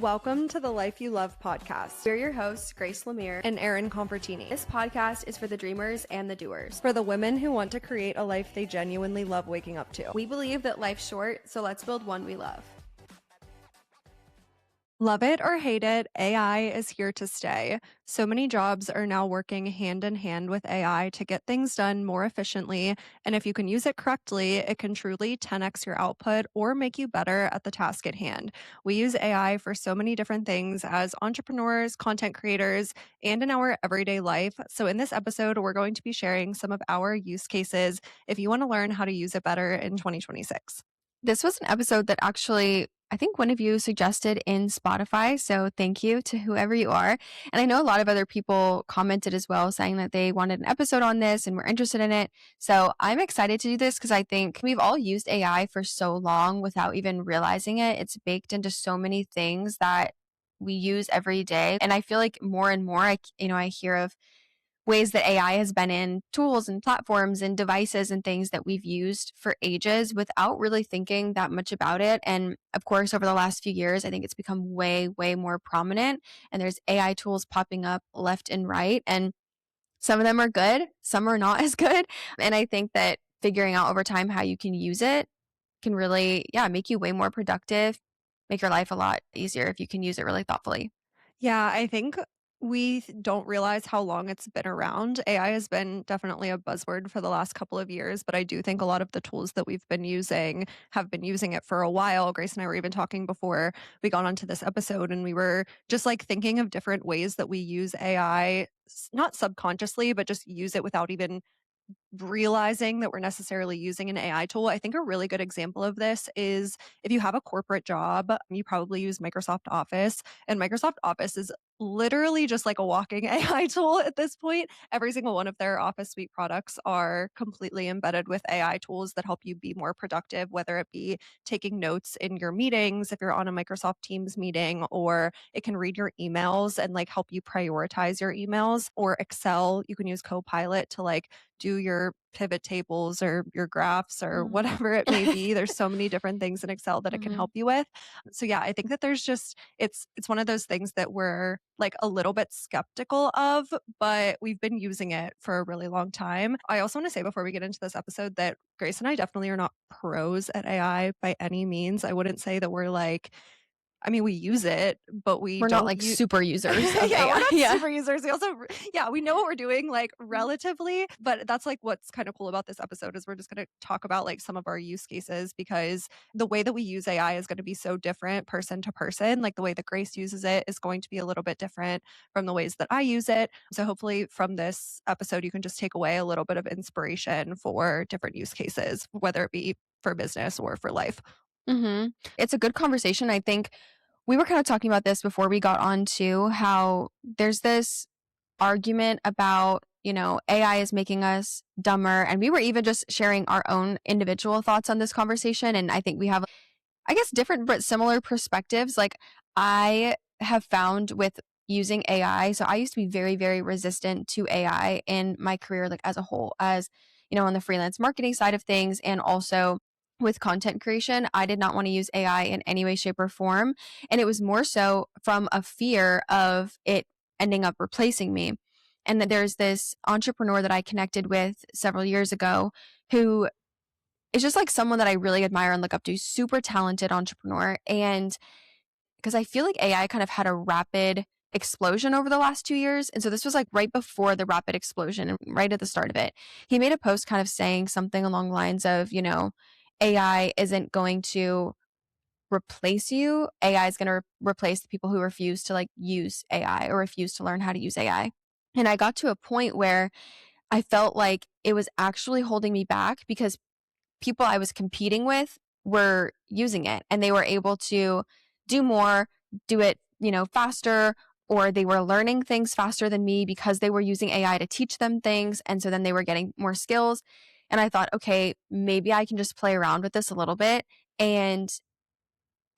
Welcome to the Life You Love podcast. We're your hosts, Grace Lemire and Erin Convertini. This podcast is for the dreamers and the doers. For the women who want to create a life they genuinely love waking up to. We believe that life's short, so let's build one we love. Love it or hate it, AI is here to stay. So many jobs are now working hand in hand with AI to get things done more efficiently. And if you can use it correctly, it can truly 10x your output or make you better at the task at hand. We use AI for so many different things as entrepreneurs, content creators, and in our everyday life. So in this episode, we're going to be sharing some of our use cases if you want to learn how to use it better in 2026. This was an episode that actually, I think one of you suggested in Spotify. So thank you to whoever you are. And I know a lot of other people commented as well saying that they wanted an episode on this and were interested in it. So I'm excited to do this because I think we've all used AI for so long without even realizing it. It's baked into so many things that we use every day. And I feel like more and more, I hear of ways that AI has been in tools and platforms and devices and things that we've used for ages without really thinking that much about it. And of course, over the last few years, I think it's become way, way more prominent. And there's AI tools popping up left and right. And some of them are good, some are not as good. And I think that figuring out over time how you can use it can really, make you way more productive, make your life a lot easier if you can use it really thoughtfully. Yeah, I think we don't realize how long it's been around. AI has been definitely a buzzword for the last couple of years, but I do think a lot of the tools that we've been using have been using it for a while. Grace and I were even talking before we got onto this episode, and we were just like thinking of different ways that we use AI, not subconsciously, but just use it without even realizing that we're necessarily using an AI tool. I think a really good example of this is if you have a corporate job, you probably use Microsoft Office, and Microsoft Office is literally just like a walking AI tool at this point. Every single one of their Office suite products are completely embedded with AI tools that help you be more productive, whether it be taking notes in your meetings, if you're on a Microsoft Teams meeting, or it can read your emails and like help you prioritize your emails, or Excel. You can use Copilot to like do your pivot tables or your graphs or whatever it may be. There's so many different things in Excel that it can help you with. So yeah, I think that there's just, it's one of those things that we're like a little bit skeptical of, but we've been using it for a really long time. I also want to say before we get into this episode that Grace and I definitely are not pros at AI by any means. I wouldn't say that we're like, we use it, but we're not like super users of yeah, AI. We're not super users. We also, we know what we're doing like relatively, but that's like what's kind of cool about this episode is we're just going to talk about like some of our use cases, because the way that we use AI is going to be so different person to person. Like the way that Grace uses it is going to be a little bit different from the ways that I use it. So hopefully from this episode, you can just take away a little bit of inspiration for different use cases, whether it be for business or for life. It's a good conversation. I think we were kind of talking about this before we got on to how there's this argument about, AI is making us dumber. And we were even just sharing our own individual thoughts on this conversation. And I think we have, I guess, different but similar perspectives. Like I have found with using AI, so I used to be very, very resistant to AI in my career, like as a whole, as, on the freelance marketing side of things, and also with content creation, I did not want to use AI in any way, shape, or form. And it was more so from a fear of it ending up replacing me. And that there's this entrepreneur that I connected with several years ago who is just like someone that I really admire and look up to, super talented entrepreneur. And because I feel like AI kind of had a rapid explosion over the last 2 years. And so this was like right before the rapid explosion, right at the start of it. He made a post kind of saying something along the lines of, AI isn't going to replace you. AI is going to replace the people who refuse to like use AI or refuse to learn how to use AI. And I got to a point where I felt like it was actually holding me back because people I was competing with were using it and they were able to do more, do it, faster, or they were learning things faster than me because they were using AI to teach them things. And so then they were getting more skills. And I thought, okay, maybe I can just play around with this a little bit. And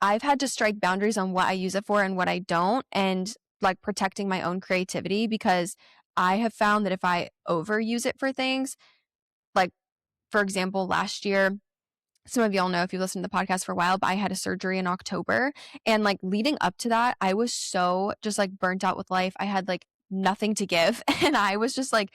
I've had to strike boundaries on what I use it for and what I don't, and like protecting my own creativity, because I have found that if I overuse it for things, like for example, last year, some of y'all know if you've listened to the podcast for a while, but I had a surgery in October. And like leading up to that, I was so just like burnt out with life. I had like nothing to give. And I was just like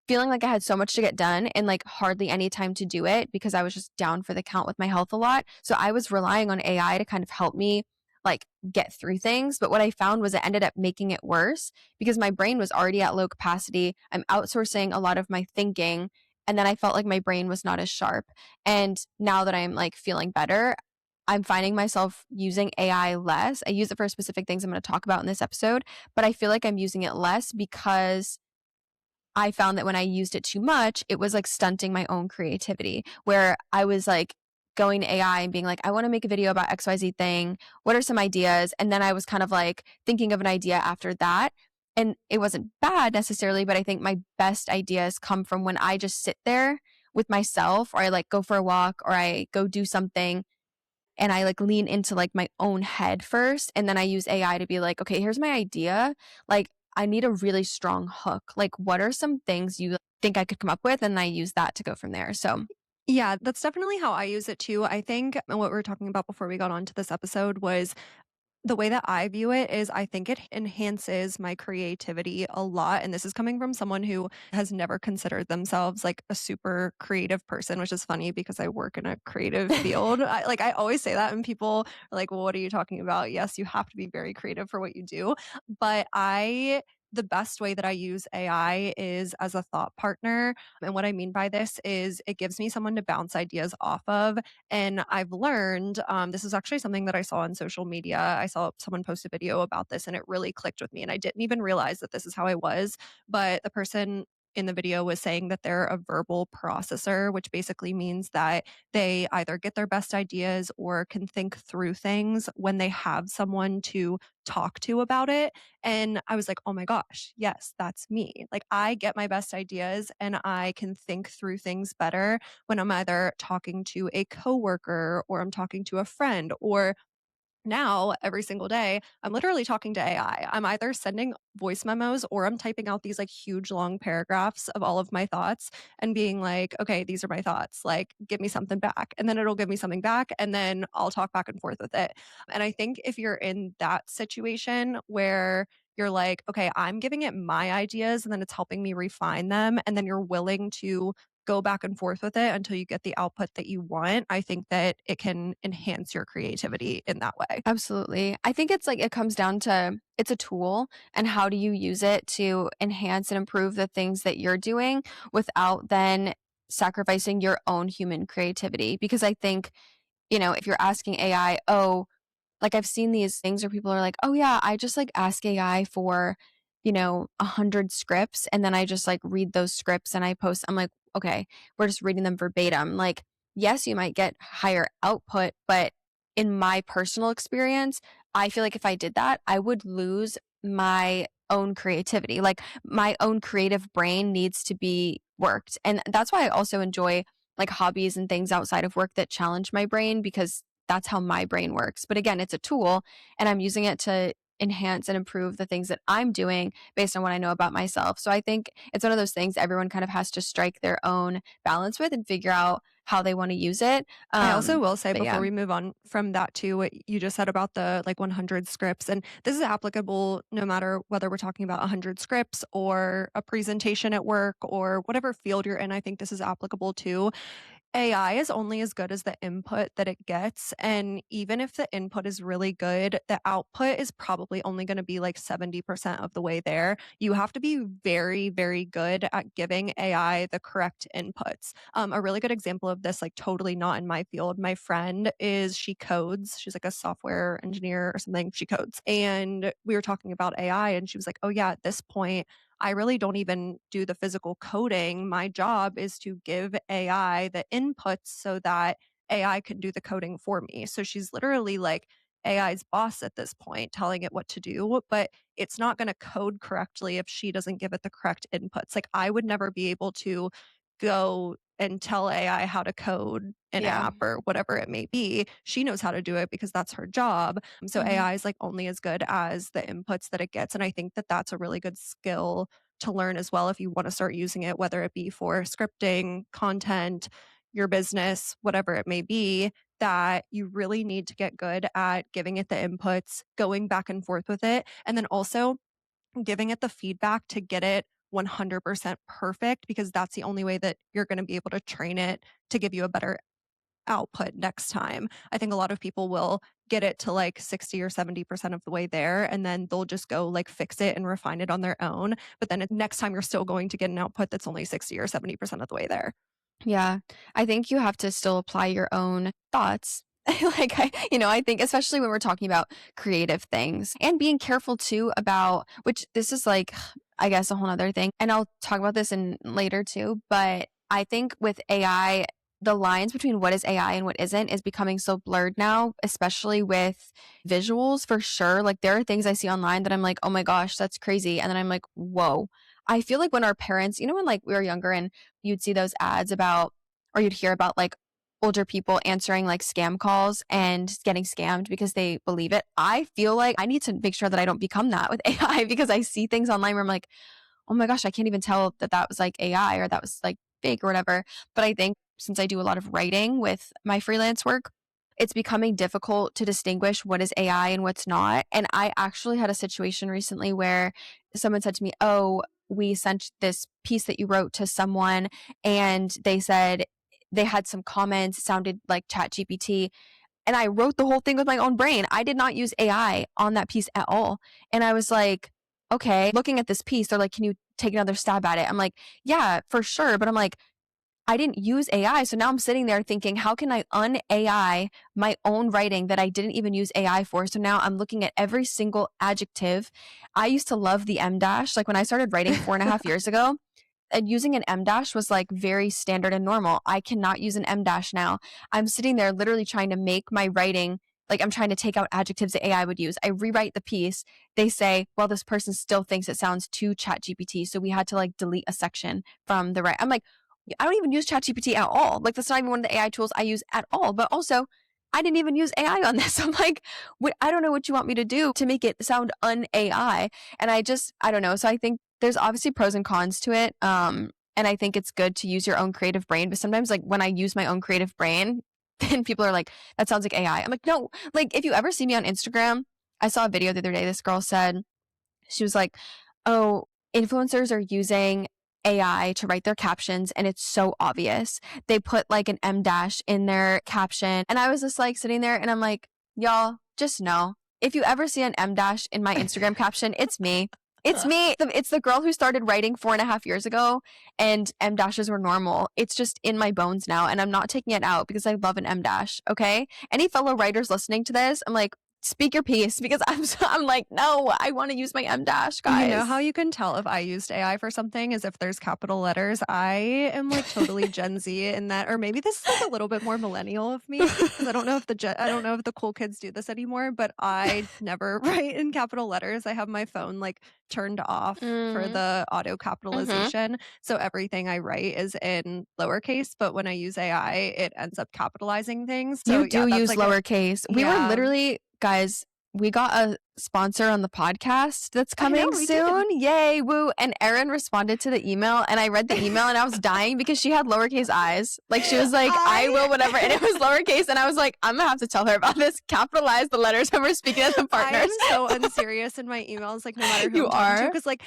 feeling like I had so much to get done and like hardly any time to do it because I was just down for the count with my health a lot. So I was relying on AI to kind of help me like get through things. But what I found was it ended up making it worse because my brain was already at low capacity. I'm outsourcing a lot of my thinking. And then I felt like my brain was not as sharp. And now that I'm like feeling better, I'm finding myself using AI less. I use it for specific things I'm going to talk about in this episode, but I feel like I'm using it less because I found that when I used it too much, it was like stunting my own creativity, where I was like going to AI and being like, I want to make a video about XYZ thing. What are some ideas? And then I was kind of like thinking of an idea after that. And it wasn't bad necessarily, but I think my best ideas come from when I just sit there with myself or I like go for a walk or I go do something and I like lean into like my own head first and then I use AI to be like, okay, here's my idea. Like I need a really strong hook. Like what are some things you think I could come up with and I use that to go from there. So, Yeah, that's definitely how I use it too. I think and what we were talking about before we got onto this episode was the way that I view it is I think it enhances my creativity a lot. And this is coming from someone who has never considered themselves like a super creative person, which is funny because I work in a creative field. I always say that and people are like, well, what are you talking about? Yes, you have to be very creative for what you do. But the best way that I use AI is as a thought partner. And what I mean by this is it gives me someone to bounce ideas off of and I've learned this is actually something that I saw on social media. I saw someone post a video about this and it really clicked with me. And I didn't even realize that this is how I was. But the person in the video was saying that they're a verbal processor, which basically means that they either get their best ideas or can think through things when they have someone to talk to about it. And I was like, oh my gosh, yes, that's me. Like, I get my best ideas and I can think through things better when I'm either talking to a coworker or I'm talking to a friend or now every single day I'm literally talking to AI. I'm either sending voice memos or I'm typing out these like huge long paragraphs of all of my thoughts and being like, okay, these are my thoughts. Like, give me something back. And then it'll give me something back and then I'll talk back and forth with it. And I think if you're in that situation where you're like, okay, I'm giving it my ideas and then it's helping me refine them. And then you're willing to go back and forth with it until you get the output that you want, I think that it can enhance your creativity in that way. absolutely. I think it's like it comes down to it's a tool and how do you use it to enhance and improve the things that you're doing without then sacrificing your own human creativity because I think, if you're asking AI, "Oh, like I've seen these things where people are like, "Oh yeah, I just like ask AI for, 100 scripts and then I just like read those scripts and I post." I'm like, "Okay, we're just reading them verbatim." Like, yes, you might get higher output, but in my personal experience, I feel like if I did that, I would lose my own creativity. Like my own creative brain needs to be worked. And that's why I also enjoy like hobbies and things outside of work that challenge my brain because that's how my brain works. But again, it's a tool and I'm using it to enhance and improve the things that I'm doing based on what I know about myself. So I think it's one of those things everyone kind of has to strike their own balance with and figure out how they want to use it. I also will say But before yeah, we move on from that too, what you just said about the like 100 scripts, and this is applicable no matter whether we're talking about 100 scripts or a presentation at work or whatever field you're in. I think this is applicable too. AI is only as good as the input that it gets. And even if the input is really good, the output is probably only going to be like 70% of the way there. You have to be very, very good at giving AI the correct inputs. A really good example of this, like totally not in my field, my friend she codes. She's like a software engineer or something. She codes. And we were talking about AI, and she was like, oh, yeah, at this point, I really don't even do the physical coding. My job is to give AI the inputs so that AI can do the coding for me. So she's literally like AI's boss at this point, telling it what to do, but it's not going to code correctly if she doesn't give it the correct inputs. Like I would never be able to go and tell AI how to code an yeah. app or whatever it may be. She knows how to do it because that's her job. So Mhm. AI is like only as good as the inputs that it gets. And I think that that's a really good skill to learn as well if you want to start using it, whether it be for scripting, content, your business, whatever it may be, that you really need to get good at giving it the inputs, going back and forth with it, and then also giving it the feedback to get it 100% perfect, because that's the only way that you're going to be able to train it to give you a better output next time. I think a lot of people will get it to like 60 or 70% of the way there, and then they'll just go like fix it and refine it on their own. But then next time you're still going to get an output that's only 60 or 70% of the way there. Yeah. I think you have to still apply your own thoughts. Like, I think especially when we're talking about creative things and being careful too about, which this is like, I guess a whole other thing. And I'll talk about this in later too. But I think with AI, the lines between what is AI and what isn't is becoming so blurred now, especially with visuals for sure. Like there are things I see online that I'm like, oh my gosh, that's crazy. And then I'm like, whoa. I feel like when our parents, when like we were younger and you'd see those ads about, or you'd hear about like older people answering like scam calls and getting scammed because they believe it. I feel like I need to make sure that I don't become that with AI because I see things online where I'm like, oh my gosh, I can't even tell that that was like AI or that was like fake or whatever. But I think since I do a lot of writing with my freelance work, it's becoming difficult to distinguish what is AI and what's not. And I actually had a situation recently where someone said to me, oh, we sent this piece that you wrote to someone and they said they had some comments, it sounded like chat GPT, and I wrote the whole thing with my own brain. I did not use AI on that piece at all. And I was like, okay, looking at this piece, they're like, can you take another stab at it? I'm like, yeah, for sure. But I'm like, I didn't use AI. So now I'm sitting there thinking, how can I un AI my own writing that I didn't even use AI for? So now I'm looking at every single adjective. I used to love the M dash. Like when I started writing 4.5 years ago, and using an M dash was like very standard and normal. I cannot use an M dash now. I'm sitting there literally trying to make my writing, like I'm trying to take out adjectives that AI would use. I rewrite the piece. They say, well, this person still thinks it sounds too chat GPT. So we had to like delete a section from the right. I'm like, I don't even use chat GPT at all. Like that's not even one of the AI tools I use at all. But also I didn't even use AI on this. I'm like, I don't know what you want me to do to make it sound un-AI. And I don't know. So I think there's obviously pros and cons to it. And I think it's good to use your own creative brain. But sometimes, like when I use my own creative brain, then people are like, that sounds like AI. I'm like, no, like if you ever see me on Instagram, I saw a video the other day. This girl said, she was like, oh, influencers are using AI to write their captions and it's so obvious. They put like an M dash in their caption. And I was just like sitting there and I'm like, y'all, just know if you ever see an M dash in my Instagram caption, it's me. It's me. It's the girl who started writing 4.5 years ago and M dashes were normal. It's just in my bones now and I'm not taking it out because I love an M dash. Okay. Any fellow writers listening to this, I'm like, speak your piece because I'm like, no, I want to use my M dash, You know how guys. you can tell if I used AI for something is if there's capital letters. I am like totally Gen Z in that, or maybe this is like a little bit more millennial of me because I don't know if the cool kids do this anymore, but I never write in capital letters. I have my phone like turned off for Mm, the auto mm-hmm. capitalization. So everything I write is in lowercase, but when I use AI, it ends up capitalizing things. So You yeah, do that's use like a lowercase. We were yeah. literally, guys, we got a sponsor on the podcast that's I know coming we did. soon. Yay, woo. And Erin responded to the email and I read the email and I was dying because she had lowercase eyes. Like she was like, I I will, whatever. And it was lowercase. And I was like, I'm gonna have to tell her about this. Capitalize the letters when we're speaking as the I partners. am so unserious in my emails, like, no matter who You I'm talking to, are? because like,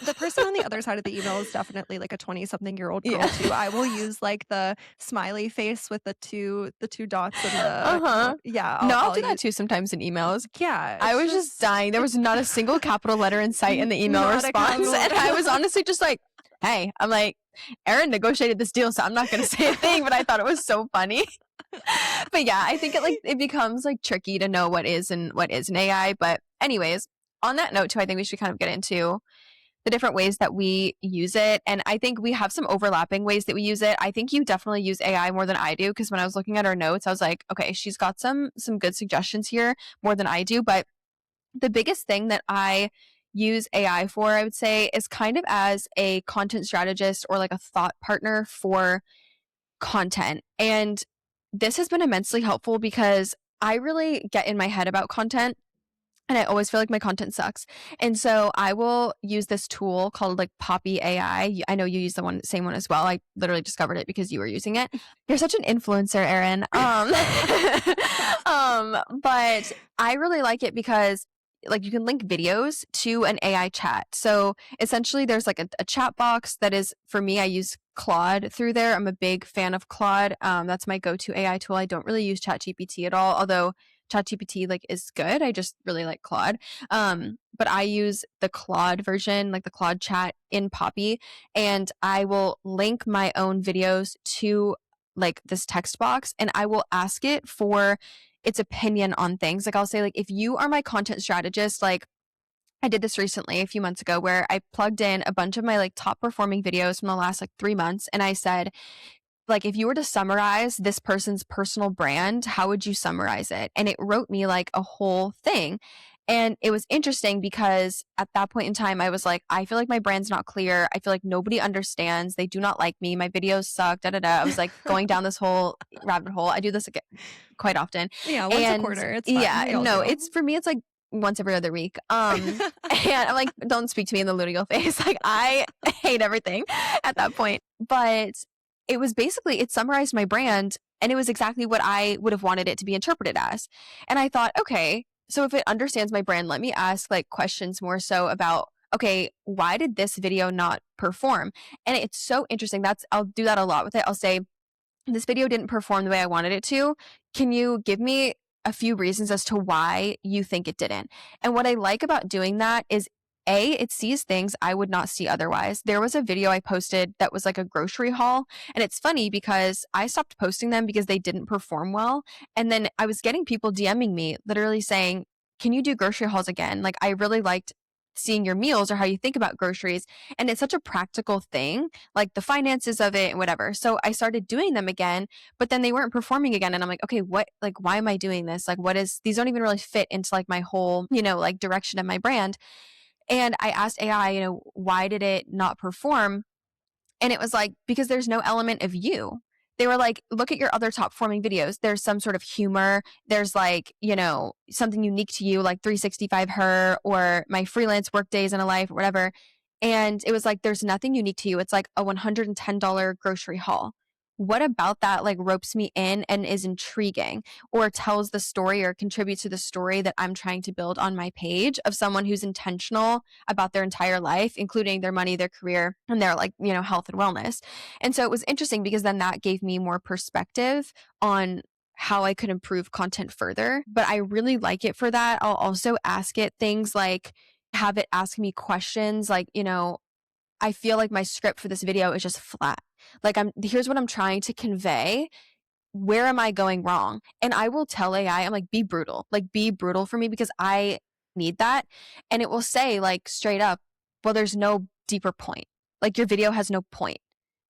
the person on the other side of the email is definitely, like, a 20-something-year-old girl Yeah. too. I will use, like, the smiley face with the 2 dots and the Uh-huh. yeah, No, I'll I'll do that use too sometimes in emails. yeah, I it's was just just dying. There was not a single capital letter in sight in the email not a response. capital And I was honestly just like, hey, I'm like, Erin negotiated this deal, so I'm not going to say a thing, but I thought it was so funny. But yeah, I think it becomes like tricky to know what is and what isn't AI. But anyways, on that note too, I think we should kind of get into the different ways that we use it. And I think we have some overlapping ways that we use it. I think you definitely use AI more than I do because when I was looking at our notes, I was like, okay, she's got some good suggestions here more than I do. But the biggest thing that I use AI for, I would say, is kind of as a content strategist or like a thought partner for content. And this has been immensely helpful because I really get in my head about content and I always feel like my content sucks. And so I will use this tool called like Poppy AI. I know you use the same one as well. I literally discovered it because you were using it. You're such an influencer, Erin. But I really like it because like you can link videos to an AI chat. So essentially there's like a chat box that is for me, I use Claude through there. I'm a big fan of Claude. That's my go-to AI tool. I don't really use ChatGPT at all, although ChatGPT like is good. I just really like Claude. But I use the Claude version, like the Claude chat in Poppy, and I will link my own videos to like this text box and I will ask it for its opinion on things. Like I'll say like if you are my content strategist, like I did this recently a few months ago where I plugged in a bunch of my like top performing videos from the last like 3 months and I said, like if you were to summarize this person's personal brand, how would you summarize it? And it wrote me like a whole thing. And it was interesting because at that point in time, I was like, I feel like my brand's not clear. I feel like nobody understands. They do not like me. My videos suck. Da da da. I was like going down this whole rabbit hole. I do this again quite often. Yeah, once a And quarter, it's fine. yeah, We all no, do. it's for me, it's like once every other week. And I'm like, don't speak to me in the luteal face. Like I hate everything at that point. But it was basically it summarized my brand and it was exactly what I would have wanted it to be interpreted as. And I thought, okay, so if it understands my brand, let me ask like questions more so about okay, why did this video not perform? And it's so interesting. That's I'll do that a lot with it. I'll say, this video didn't perform the way I wanted it to. Can you give me a few reasons as to why you think it didn't? And what I like about doing that is it sees things I would not see otherwise. There was a video I posted that was like a grocery haul. And it's funny because I stopped posting them because they didn't perform well. And then I was getting people DMing me literally saying, can you do grocery hauls again? Like, I really liked seeing your meals or how you think about groceries. And it's such a practical thing, like the finances of it and whatever. So I started doing them again, but then they weren't performing again. And I'm like, okay, what, like, why am I doing this? Like, what is, these don't even really fit into like my whole, like direction of my brand. And I asked AI, why did it not perform? And it was like, because there's no element of you. They were like, look at your other top performing videos. There's some sort of humor. There's like, something unique to you, like 365 her or my freelance work days in a life or whatever. And it was like, there's nothing unique to you. It's like a $110 grocery haul. What about that like ropes me in and is intriguing or tells the story or contributes to the story that I'm trying to build on my page of someone who's intentional about their entire life, including their money, their career, and their like, health and wellness. And so it was interesting because then that gave me more perspective on how I could improve content further. But I really like it for that. I'll also ask it things like, have it ask me questions like, I feel like my script for this video is just flat. Like here's what I'm trying to convey. Where am I going wrong? And I will tell AI, I'm like, be brutal. Like be brutal for me because I need that. And it will say like straight up, well, there's no deeper point. Like your video has no point.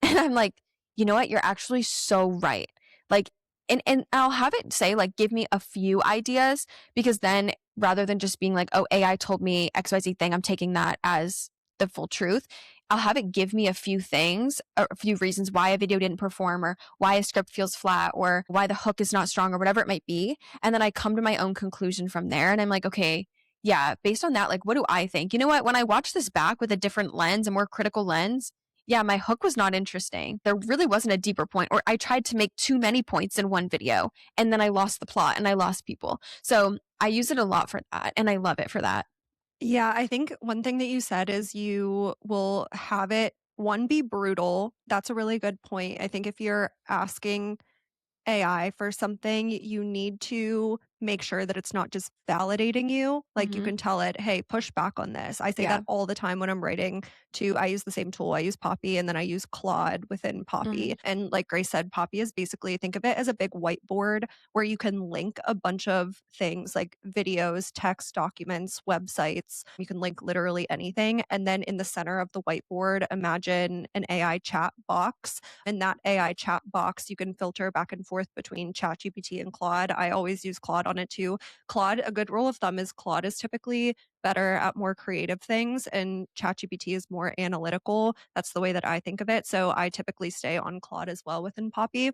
And I'm like, you know what? You're actually so right. Like, and I'll have it say, like, give me a few ideas because then rather than just being like, oh, AI told me XYZ thing, I'm taking that as the full truth. I'll have it give me a few things, or a few reasons why a video didn't perform or why a script feels flat or why the hook is not strong or whatever it might be. And then I come to my own conclusion from there. And I'm like, okay, yeah, based on that, like, what do I think? You know what? When I watch this back with a different lens, a more critical lens, yeah, my hook was not interesting. There really wasn't a deeper point, or I tried to make too many points in one video and then I lost the plot and I lost people. So I use it a lot for that and I love it for that. Yeah, I think one thing that you said is you will have it, one, be brutal. That's a really good point. I think if you're asking AI for something, you need to make sure that it's not just validating you. Like you Hmm. can tell it, hey, push back on this. I say Yeah. that all the time when I'm writing I use the same tool. I use Poppy and then I use Claude within Hmm. Poppy. And like Grace said, Poppy is basically, think of it as a big whiteboard where you can link a bunch of things like videos, text, documents, websites. You can link literally anything. And then in the center of the whiteboard, imagine an AI chat box. In that AI chat box, you can filter back and forth between ChatGPT and Claude. I always use Claude on it too. Claude, a good rule of thumb is Claude is typically better at more creative things and ChatGPT is more analytical. That's the way that I think of it. So I typically stay on Claude as well within Poppy.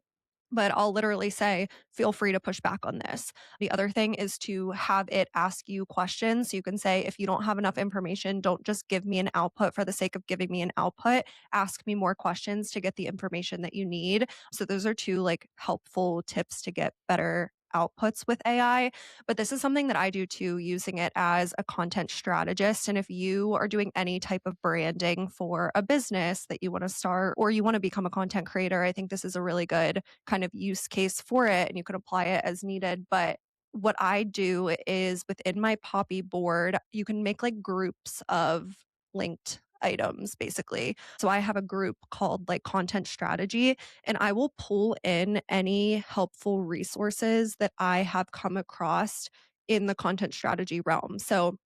but I'll literally say, feel free to push back on this. The other thing is to have it ask you questions. So you can say, if you don't have enough information, don't just give me an output for the sake of giving me an output. Ask me more questions to get the information that you need. So those are two like helpful tips to get better outputs with AI. But this is something that I do too, using it as a content strategist. And if you are doing any type of branding for a business that you want to start or you want to become a content creator, I think this is a really good kind of use case for it and you can apply it as needed. But what I do is within my Poppy board, you can make like groups of linked items basically. So I have a group called like content strategy and I will pull in any helpful resources that I have come across in the content strategy realm. So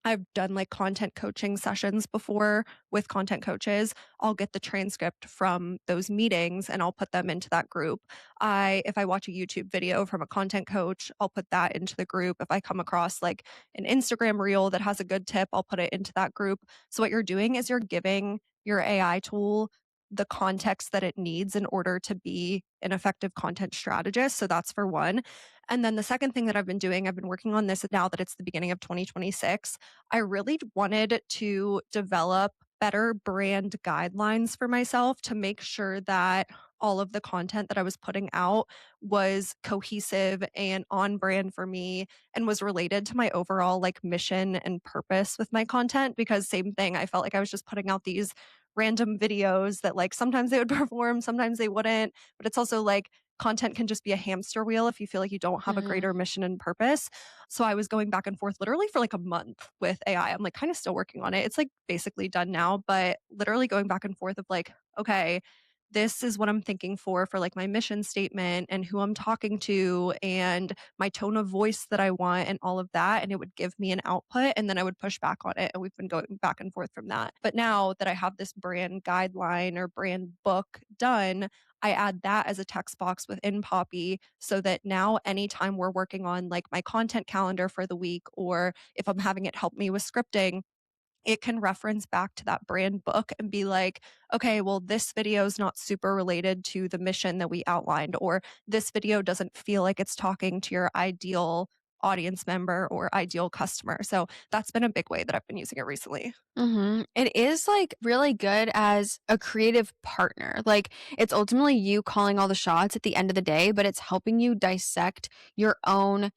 I've done like content coaching sessions before with content coaches. I'll get the transcript from those meetings and I'll put them into that group. If I watch a YouTube video from a content coach, I'll put that into the group. If I come across like an Instagram reel that has a good tip, I'll put it into that group. So what you're doing is you're giving your AI tool the context that it needs in order to be an effective content strategist. So that's for one. And then the second thing that I've been doing, I've been working on this now that it's the beginning of 2026. I really wanted to develop better brand guidelines for myself to make sure that all of the content that I was putting out was cohesive and on brand for me and was related to my overall like mission and purpose with my content because same thing I felt like I was just putting out these random videos that like sometimes they would perform, sometimes they wouldn't, but it's also like content can just be a hamster wheel if you feel like you don't have a Mhm. greater mission and purpose. So I was going back and forth literally for like a month with AI. I'm like kind of still working on it. It's like basically done now, but literally going back and forth of like, okay, this is what I'm thinking for like my mission statement and who I'm talking to and my tone of voice that I want and all of that. And it would give me an output and then I would push back on it. And we've been going back and forth from that. But now that I have this brand guideline or brand book done, I add that as a text box within Poppy so that now anytime we're working on like my content calendar for the week, or if I'm having it help me with scripting, it can reference back to that brand book and be like, okay, well, this video is not super related to the mission that we outlined, or this video doesn't feel like it's talking to your ideal audience member or ideal customer. So that's been a big way that I've been using it recently. It is like really good as a creative partner. Like it's ultimately you calling all the shots at the end of the day, but it's helping you dissect your own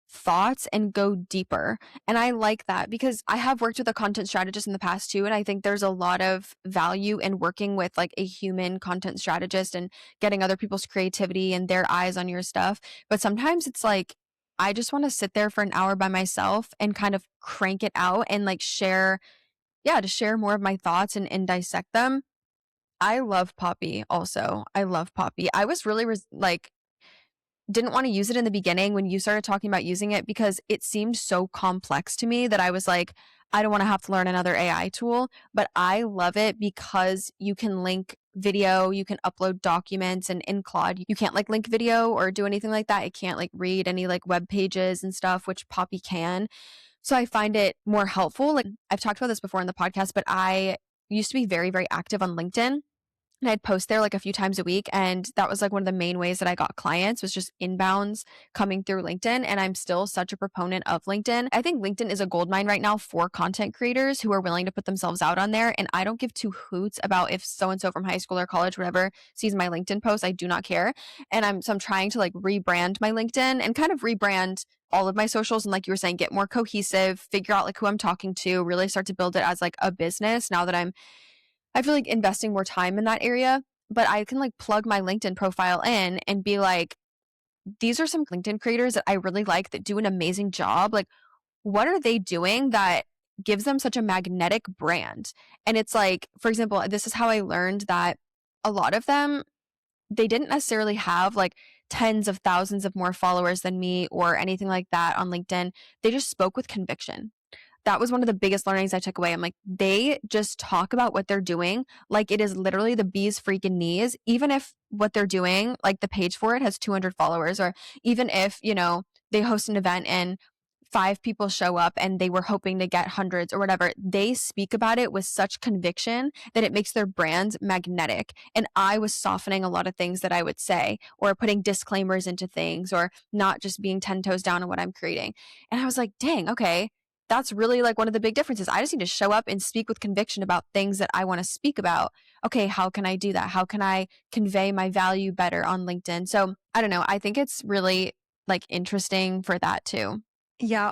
thoughts and go deeper. And I like that because I have worked with a content strategist in the past too. And I think there's a lot of value in working with like a human content strategist and getting other people's creativity and their eyes on your stuff. But sometimes it's like, I just want to sit there for an hour by myself and kind of crank it out and like share to share more of my thoughts and dissect them. I love Poppy also. I love Poppy. I was really like didn't want to use it in the beginning when you started talking about using it because it seemed so complex to me that I was like, I don't want to have to learn another AI tool, but I love it because you can link video, you can upload documents and in Claude, you can't like link video or do anything like that. It can't like read any like web pages and stuff, which Poppy can. So I find it more helpful. Like I've talked about this before in the podcast, but I used to be very, very active on LinkedIn. And I'd post there like a few times a week. And that was like one of the main ways that I got clients was just inbounds coming through LinkedIn. And I'm still such a proponent of LinkedIn. I think LinkedIn is a gold mine right now for content creators who are willing to put themselves out on there. And I don't give two hoots about if so and so from high school or college, whatever, sees my LinkedIn post. I do not care. And I'm trying to like rebrand my LinkedIn and kind of rebrand all of my socials and like you were saying, get more cohesive, figure out like who I'm talking to, really start to build it as like a business now that I feel like investing more time in that area, but I can like plug my LinkedIn profile in and be like, these are some LinkedIn creators that I really like that do an amazing job. Like, what are they doing that gives them such a magnetic brand? And it's like, for example, this is how I learned that a lot of them, they didn't necessarily have like tens of thousands of more followers than me or anything like that on LinkedIn. They just spoke with conviction. That was one of the biggest learnings I took away. I'm like, they just talk about what they're doing like it is literally the bee's freaking knees, even if what they're doing, like the page for it has 200 followers, or even if, they host an event and 5 people show up and they were hoping to get hundreds or whatever, they speak about it with such conviction that it makes their brand magnetic. And I was softening a lot of things that I would say, or putting disclaimers into things, or not just being 10 toes down on what I'm creating. And I was like, dang, okay, that's really like one of the big differences. I just need to show up and speak with conviction about things that I want to speak about. Okay, how can I do that? How can I convey my value better on LinkedIn? So I don't know. I think it's really like interesting for that too. Yeah,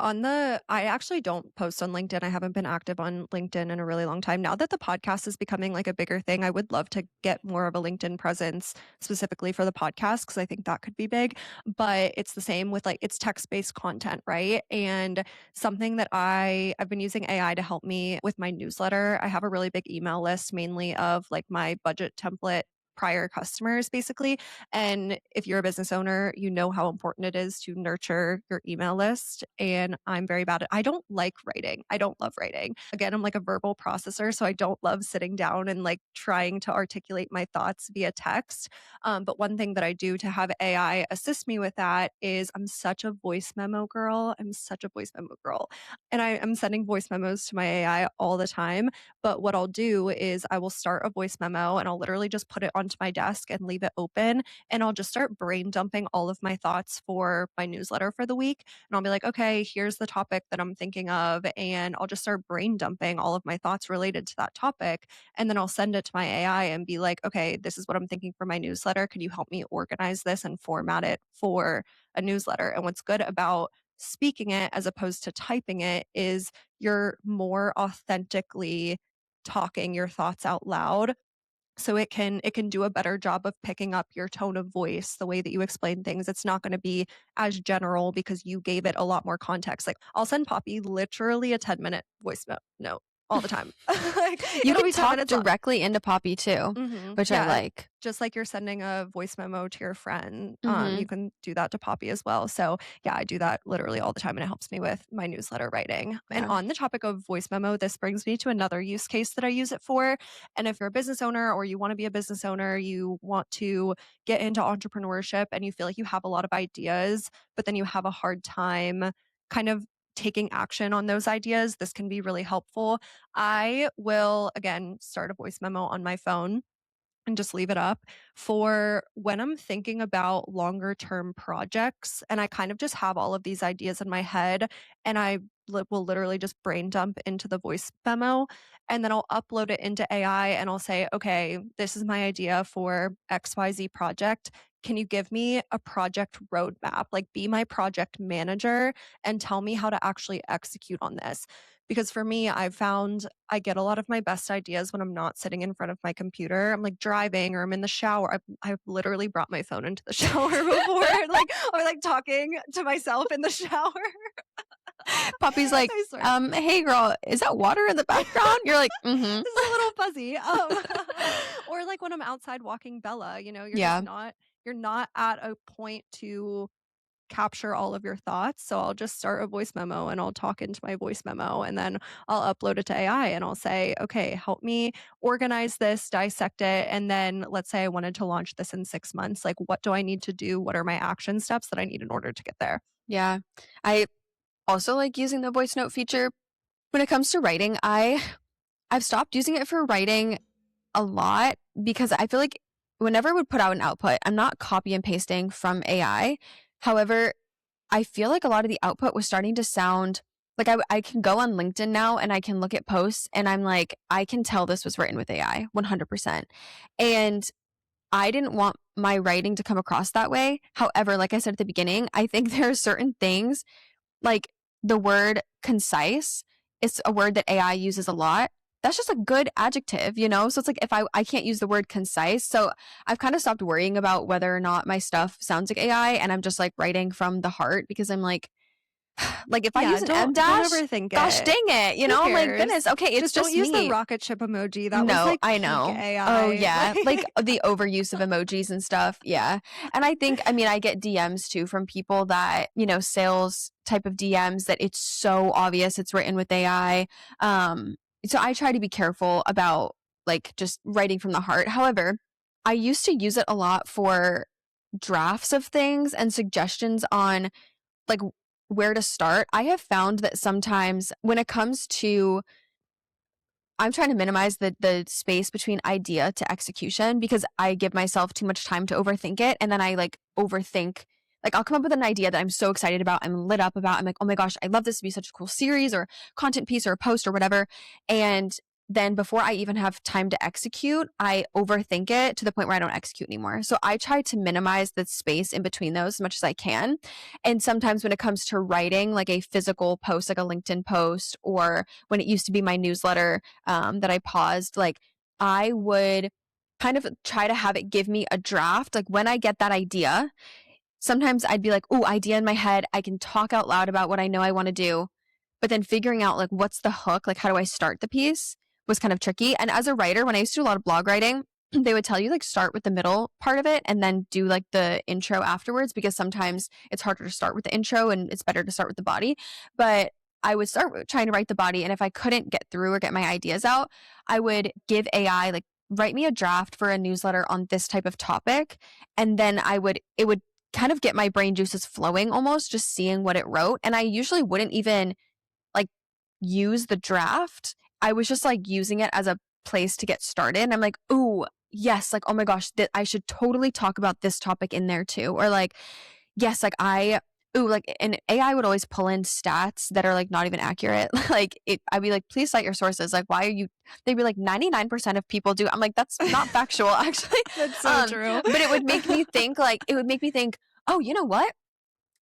I actually don't post on LinkedIn. I haven't been active on LinkedIn in a really long time. Now that the podcast is becoming like a bigger thing, I would love to get more of a LinkedIn presence specifically for the podcast because I think that could be big. But it's the same with like it's text-based content, right? And something that I've been using AI to help me with my newsletter. I have a really big email list mainly of like my budget template prior customers basically. And if you're a business owner, you know how important it is to nurture your email list. And I'm very bad at I don't like writing. I don't love writing. Again, I'm like a verbal processor, so I don't love sitting down and like trying to articulate my thoughts via text. But one thing that I do to have AI assist me with that is I'm such a voice memo girl. I'm such a voice memo girl. And I'm sending voice memos to my AI all the time. But what I'll do is I will start a voice memo and I'll literally just put it onto my desk and leave it open. And I'll just start brain dumping all of my thoughts for my newsletter for the week. And I'll be like, okay, here's the topic that I'm thinking of. And I'll just start brain dumping all of my thoughts related to that topic. And then I'll send it to my AI and be like, okay, this is what I'm thinking for my newsletter. Could you help me organize this and format it for a newsletter? And what's good about speaking it as opposed to typing it is you're more authentically talking your thoughts out loud so it can do a better job of picking up your tone of voice, the way that you explain things. It's not going to be as general because you gave it a lot more context. Like I'll send Poppy literally a 10-minute voice note all the time. Like You it'll can be 10 talk minutes long. directly into Poppy too, which I Yeah, like. just like you're sending a voice memo to your friend, you Mhm. can do that to Poppy as well. So, yeah, I do that literally all the time, and it helps me with my newsletter writing. And Yeah. on the topic of voice memo, this brings me to another use case that I use it for. And if you're a business owner or you want to be a business owner, you want to get into entrepreneurship and you feel like you have a lot of ideas, but then you have a hard time kind of taking action on those ideas, this can be really helpful. I will, again, start a voice memo on my phone and just leave it up for when I'm thinking about longer term projects. And I kind of just have all of these ideas in my head and will literally just brain dump into the voice memo. And then I'll upload it into AI and I'll say, okay, this is my idea for XYZ project. Can you give me a project roadmap? Like, be my project manager and tell me how to actually execute on this. Because for me, I've found I get a lot of my best ideas when I'm not sitting in front of my computer. I'm like driving or I'm in the shower. I've literally brought my phone into the shower before, like, or like talking to myself in the shower. Poppy's like, I swear. "Hey girl, is that water in the background?" You're like, "Mhm." This is a little fuzzy. Or like when I'm outside walking Bella, Yeah. you're not at a point to capture all of your thoughts. So I'll just start a voice memo and I'll talk into my voice memo and then I'll upload it to AI and I'll say, okay, help me organize this, dissect it. And then let's say I wanted to launch this in 6 months. Like, what do I need to do? What are my action steps that I need in order to get there? Yeah. I also like using the voice note feature. When it comes to writing, I've stopped using it for writing a lot because I feel like whenever I would put out an output, I'm not copy and pasting from AI. However, I feel like a lot of the output was starting to sound like I can go on LinkedIn now and I can look at posts and I'm like, I can tell this was written with AI 100%. And I didn't want my writing to come across that way. However, like I said at the beginning, I think there are certain things like the word concise, it's a word that AI uses a lot. That's just a good adjective, you know? So it's like if I can't use the word concise. So I've kind of stopped worrying about whether or not my stuff sounds like AI and I'm just like writing from the heart because I'm like if I Yeah, use an M don't dash, overthink gosh it. dang it, you Who know? I'm like, cares? goodness, okay, it's Just don't just use the me. rocket ship emoji. That was No, like I peak know. Oh, AI. yeah. Like Like the overuse of emojis and stuff. Yeah. And I think, I mean, I get DMs too from people that, you know, sales type of DMs that it's so obvious it's written with AI. So I try to be careful about like just writing from the heart. However, I used to use it a lot for drafts of things and suggestions on like where to start, I have found that sometimes when it comes to I'm trying to minimize the space between idea to execution because I give myself too much time to overthink it, and then I, like, overthink like, I'll come up with an idea that I'm so excited about, I'm lit up about, I'm like, "Oh my gosh, I love this to be such a cool series or content piece or a post or whatever," and then before I even have time to execute, I overthink it to the point where I don't execute anymore. So I try to minimize the space in between those as much as I can, and sometimes when it comes to writing, like a physical post, like a LinkedIn post, or when it used to be my newsletter, that I paused, like I would kind of try to have it give me a draft. Like when I get that idea, sometimes I'd be like, "Oh, idea in my head. I can talk out loud about what I know I want to do." But then figuring out like what's the hook, like how do I start the piece was kind of tricky. And as a writer, when I used to do a lot of blog writing, they would tell you like start with the middle part of it and then do like the intro afterwards because sometimes it's harder to start with the intro and it's better to start with the body. But I would start with trying to write the body and if I couldn't get through or get my ideas out, I would give AI like write me a draft for a newsletter on this type of topic and then it would kind of get my brain juices flowing almost just seeing what it wrote and I usually wouldn't even like use the draft. I was just like using it as a place to get started. And I'm like, ooh, yes, like, oh my gosh, that I should totally talk about this topic in there too. Or like, yes, like ooh, like and AI would always pull in stats that are like not even accurate. Like I'd be like, please cite your sources. Like, why are you they'd be like 99% of people do. I'm like, that's not factual, actually. That's so Um, true. but it would make me think, oh, you know what?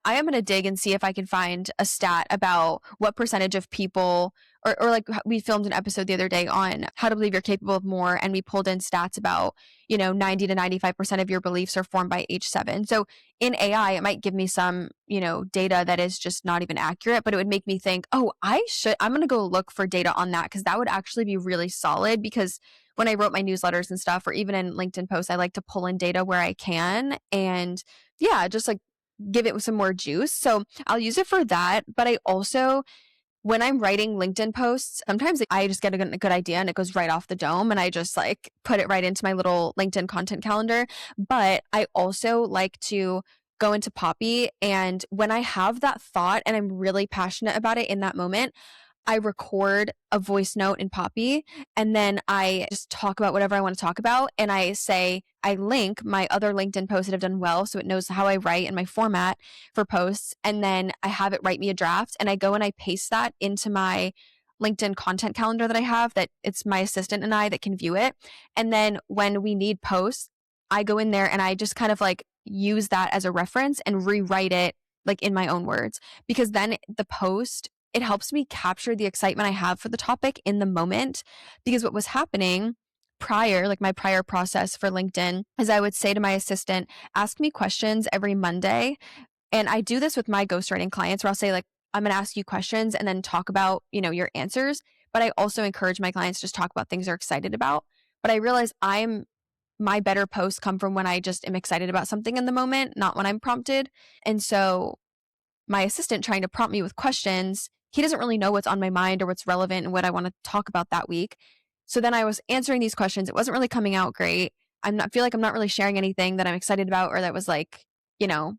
I am going to dig and see if I can find a stat about what percentage of people, or like we filmed an episode the other day on how to believe you're capable of more. And we pulled in stats about, 90 to 95% of your beliefs are formed by age 7. So in AI, it might give me some, data that is just not even accurate, but it would make me think, oh, I'm going to go look for data on that because that would actually be really solid because when I wrote my newsletters and stuff, or even in LinkedIn posts, I like to pull in data where I can. And yeah, just like give it some more juice. So I'll use it for that. But I also, when I'm writing LinkedIn posts, sometimes I just get a good idea and it goes right off the dome and I just like put it right into my little LinkedIn content calendar. But I also like to go into Poppy. And when I have that thought and I'm really passionate about it in that moment, I record a voice note in Poppy and then I just talk about whatever I want to talk about. And I link my other LinkedIn posts that have done well. So it knows how I write and my format for posts. And then I have it write me a draft and I go and I paste that into my LinkedIn content calendar that I have that it's my assistant and I that can view it. And then when we need posts, I go in there and I just kind of like use that as a reference and rewrite it like in my own words because then the post it helps me capture the excitement I have for the topic in the moment. Because what was happening prior, like my prior process for LinkedIn, is I would say to my assistant, ask me questions every Monday. And I do this with my ghostwriting clients where I'll say, like, I'm going to ask you questions and then talk about, your answers. But I also encourage my clients to just talk about things they're excited about. But I realize my better posts come from when I just am excited about something in the moment, not when I'm prompted. And so my assistant trying to prompt me with questions, he doesn't really know what's on my mind or what's relevant and what I want to talk about that week. So then I was answering these questions. It wasn't really coming out great. Feel like I'm not really sharing anything that I'm excited about or that was like, you know,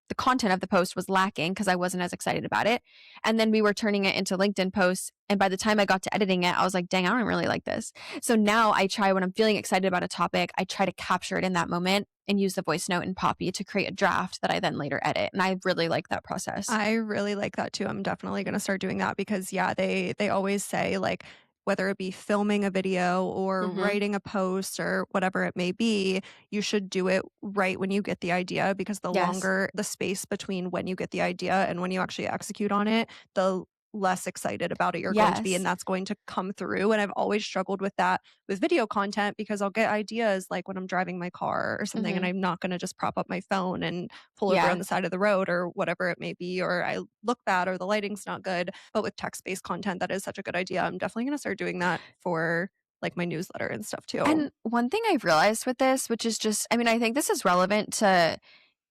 the content of the post was lacking because I wasn't as excited about it. And then we were turning it into LinkedIn posts. And by the time I got to editing it, I was like, dang, I don't really like this. So now I try when I'm feeling excited about a topic, I try to capture it in that moment and use the voice note in Poppy to create a draft that I then later edit. And I really like that process. I really like that too. I'm definitely gonna start doing that because yeah, they always say like whether it be filming a video or Mm-hmm. writing a post or whatever it may be, you should do it right when you get the idea because the Yes. longer the space between when you get the idea and when you actually execute on it, the less excited about it you're going to be and Yes. that's going to come through and I've always struggled with that with video content because I'll get ideas like when I'm driving my car or something and Mm-hmm. I'm not going to just prop up my phone and pull over on Yeah. the side of the road or whatever it may be, or I look bad or the lighting's not good. But with text based content, that is such a good idea. I'm definitely going to start doing that for like my newsletter and stuff too. And one thing I've realized with this, which is just, I mean, I think this is relevant to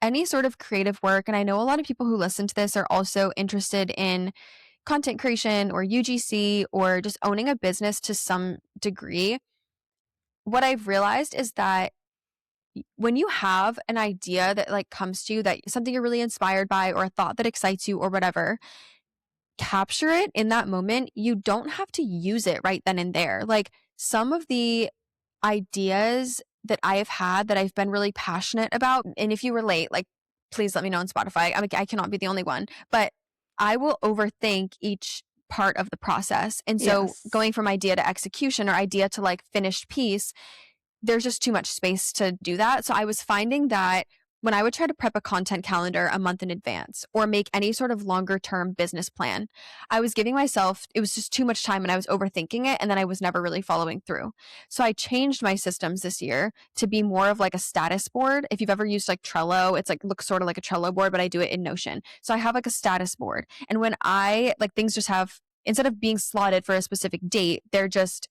any sort of creative work. And I know a lot of people who listen to this are also interested in content creation or UGC or just owning a business to some degree. What I've realized is that when you have an idea that like comes to you, that something you're really inspired by, or a thought that excites you or whatever, capture it in that moment. You don't have to use it right then and there. Like some of the ideas that I have had that I've been really passionate about, and if you relate, like please let me know on Spotify. I cannot be the only one, but I will overthink each part of the process. And so Yes. going from idea to execution, or idea to like finished piece, there's just too much space to do that. So I was finding that when I would try to prep a content calendar a month in advance or make any sort of longer term business plan, I was giving myself, it was just too much time and I was overthinking it. And then I was never really following through. So I changed my systems this year to be more of like a status board. If you've ever used like Trello, it's like looks sort of like a Trello board, but I do it in Notion. So I have like a status board. And when I like things just have, instead of being slotted for a specific date, they're just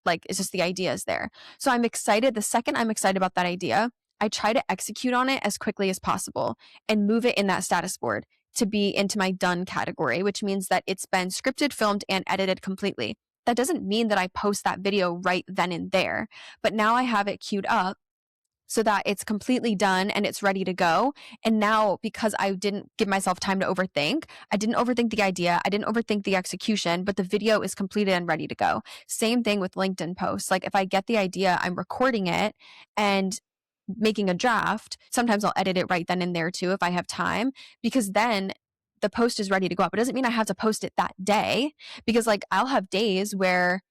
like it's just the idea is there. So I'm excited. The second I'm excited about that idea, I try to execute on it as quickly as possible and move it in that status board to be into my done category, which means that it's been scripted, filmed, and edited completely. That doesn't mean that I post that video right then and there, but now I have it queued up so that it's completely done and it's ready to go. And now, because I didn't give myself time to overthink, I didn't overthink the idea, I didn't overthink the execution, but the video is completed and ready to go. Same thing with LinkedIn posts. Like if I get the idea, I'm recording it and making a draft. Sometimes I'll edit it right then and there too if I have time, because then the post is ready to go up. It doesn't mean I have to post it that day, because like I'll have days where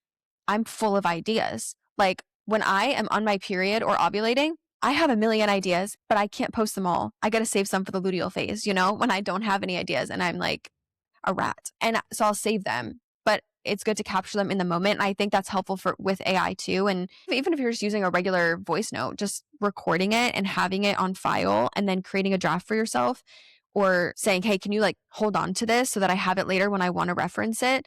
I'm full of ideas. Like when I am on my period or ovulating, I have a million ideas, but I can't post them all. I got to save some for the luteal phase, when I don't have any ideas and I'm like a rat. And so I'll save them, but it's good to capture them in the moment. And I think that's helpful for with AI too. And even if you're just using a regular voice note, just recording it and having it on file and then creating a draft for yourself, or saying, hey, can you like hold on to this so that I have it later when I want to reference it,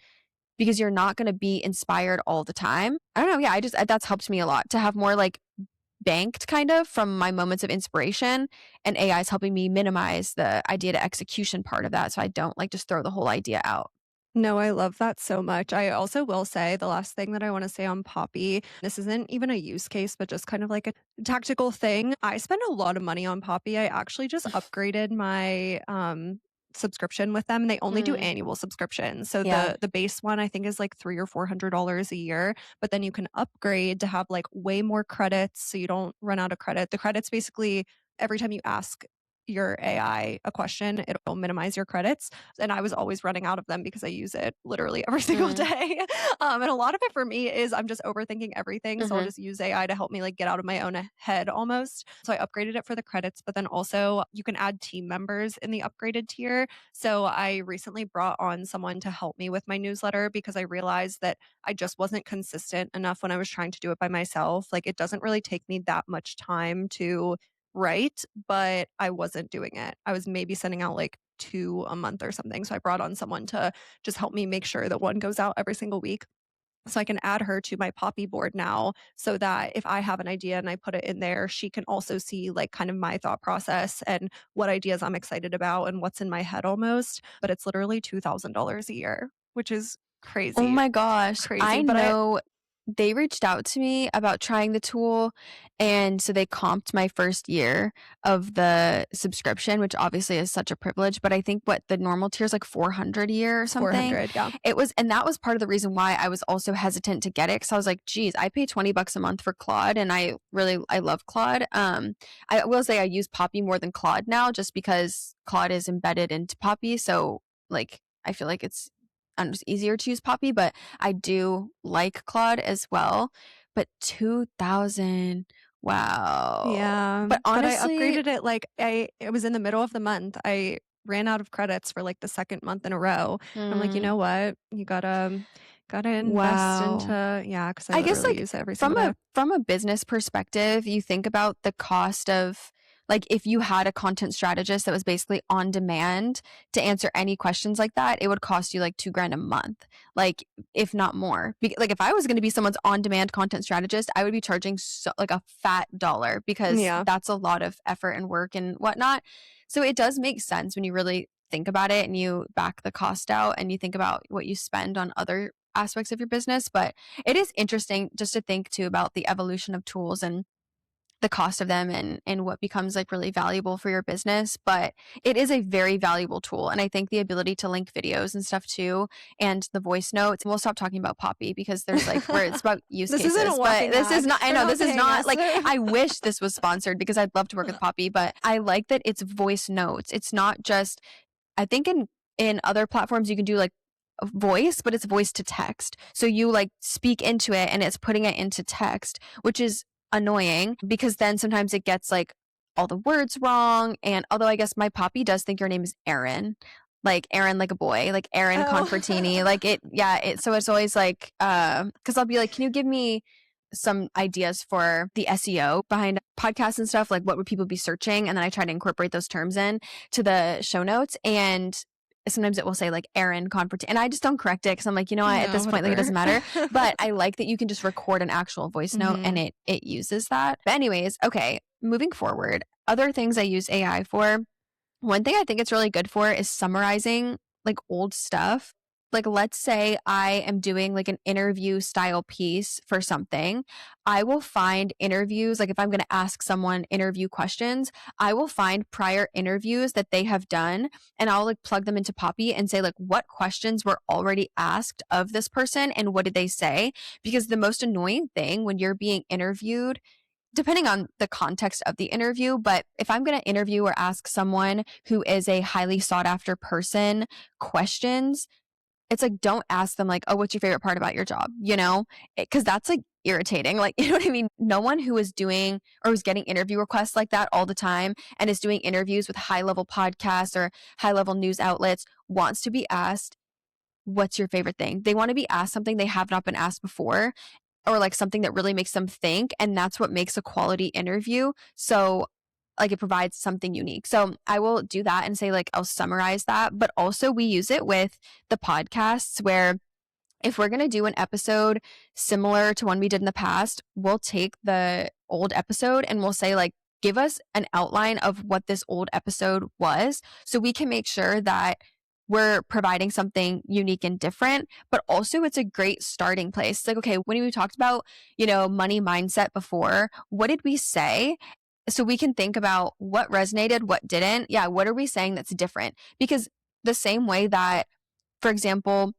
because you're not going to be inspired all the time. I don't know. Yeah, that's helped me a lot to have more like banked kind of from my moments of inspiration. And AI is helping me minimize the idea to execution part of that. So I don't like just throw the whole idea out. No, I love that so much. I also will say the last thing that I want to say on Poppy, this isn't even a use case, but just kind of like a tactical thing. I spend a lot of money on Poppy. I actually just upgraded my subscription with them. And they only do Mm, annual subscriptions. So yeah. the base one I think is like $300 or $400 a year, but then you can upgrade to have like way more credits so you don't run out of credit. The credits basically every time you ask your AI a question, it'll minimize your credits. And I was always running out of them because I use it literally every single Mm, day. And a lot of it for me is I'm just overthinking everything. So I'll hmm. just use AI to help me like get out of my own head almost. So I upgraded it for the credits, but then also you can add team members in the upgraded tier. So I recently brought on someone to help me with my newsletter because I realized that I just wasn't consistent enough when I was trying to do it by myself. Like it doesn't really take me that much time to write, but I wasn't doing it. I was maybe sending out like 2 a month or something. So I brought on someone to just help me make sure that one goes out every single week. So I can add her to my Poppy board now so that if I have an idea and I put it in there, she can also see like kind of my thought process and what ideas I'm excited about and what's in my head almost. But it's literally $2,000 a year, which is Oh crazy, my gosh. crazy. I But I know they reached out to me about trying the tool. And so they comped my first year of the subscription, which obviously is such a privilege. But I think what the normal tier is like 400 a year or it's something. 400. Yeah. It was, and that was part of the reason why I was also hesitant to get it. Cause I was like, geez, I pay $20 a month for Claude and I love Claude. I will say I use Poppy more than Claude now just because Claude is embedded into Poppy. So like, I feel like it's just easier to use Poppy, but I do like Claude as well. But 2000, wow. Yeah, But but I honestly, upgraded it like it was in the middle of the month. I ran out of credits for like the 2nd month in a row. I'm like, "You mm, know what? You gotta invest wow. into" yeah, because I I guess literally like use it every single day. from a business perspective, you think about the cost of like if you had a content strategist that was basically on demand to answer any questions like that, it would cost you like 2 grand a month, like if not more. Like if I was going to be someone's on demand content strategist, I would be charging like a fat dollar because Yeah. that's a lot of effort and work and whatnot. So it does make sense when you really think about it and you back the cost out and you think about what you spend on other aspects of your business. But it is interesting just to think too about the evolution of tools. And the cost of them and what becomes like really valuable for your business, but it is a very valuable tool. And I think the ability to link videos and stuff too, and the voice notes, we'll stop talking about Poppy because there's like where it's about use This isn't a cases, but walking this is ad. not, I They're know not this is paying not us. like, I wish this was sponsored because I'd love to work with Poppy, but I like that it's voice notes. It's not just, I think in other platforms you can do like a voice, but it's voice to text. So you like speak into it and it's putting it into text, which is annoying because then sometimes it gets like all the words wrong. And although I guess my Poppy does think your name is Erin, like Erin, like a boy, like Erin Confortini, Oh. like it, yeah. So it's always like, cause I'll be like, can you give me some ideas for the SEO behind podcasts and stuff? Like what would people be searching? And then I try to incorporate those terms in to the show notes. And sometimes it will say like Erin Confort, and I just don't correct it because I'm like, you know what, at No, this point, like it whatever. doesn't matter. But I like that you can just record an actual voice note and Mhm. it uses that. But anyways, okay, moving forward, other things I use AI for. One thing I think it's really good for is summarizing like old stuff. Like, let's say I am doing like an interview style piece for something. I will find interviews, like if I'm going to ask someone interview questions, I will find prior interviews that they have done and I'll like plug them into Poppy and say, like, what questions were already asked of this person and what did they say? Because the most annoying thing when you're being interviewed, depending on the context of the interview, but if I'm going to interview or ask someone who is a highly sought after person questions, it's like, don't ask them like, oh, what's your favorite part about your job? You know, because that's like irritating. Like, you know what I mean? No one who is doing or who's getting interview requests like that all the time and is doing interviews with high level podcasts or high level news outlets wants to be asked, what's your favorite thing? They want to be asked something they have not been asked before or like something that really makes them think. And that's what makes a quality interview. So, like, it provides something unique. So, I will do that and say, like, I'll summarize that. But also, we use it with the podcasts where if we're going to do an episode similar to one we did in the past, we'll take the old episode and we'll say, like, give us an outline of what this old episode was so we can make sure that we're providing something unique and different, but also it's a great starting place. It's like, okay, when we talked about, money mindset before, what did we say? So we can think about what resonated, what didn't. Yeah, what are we saying that's different? Because the same way that, for example,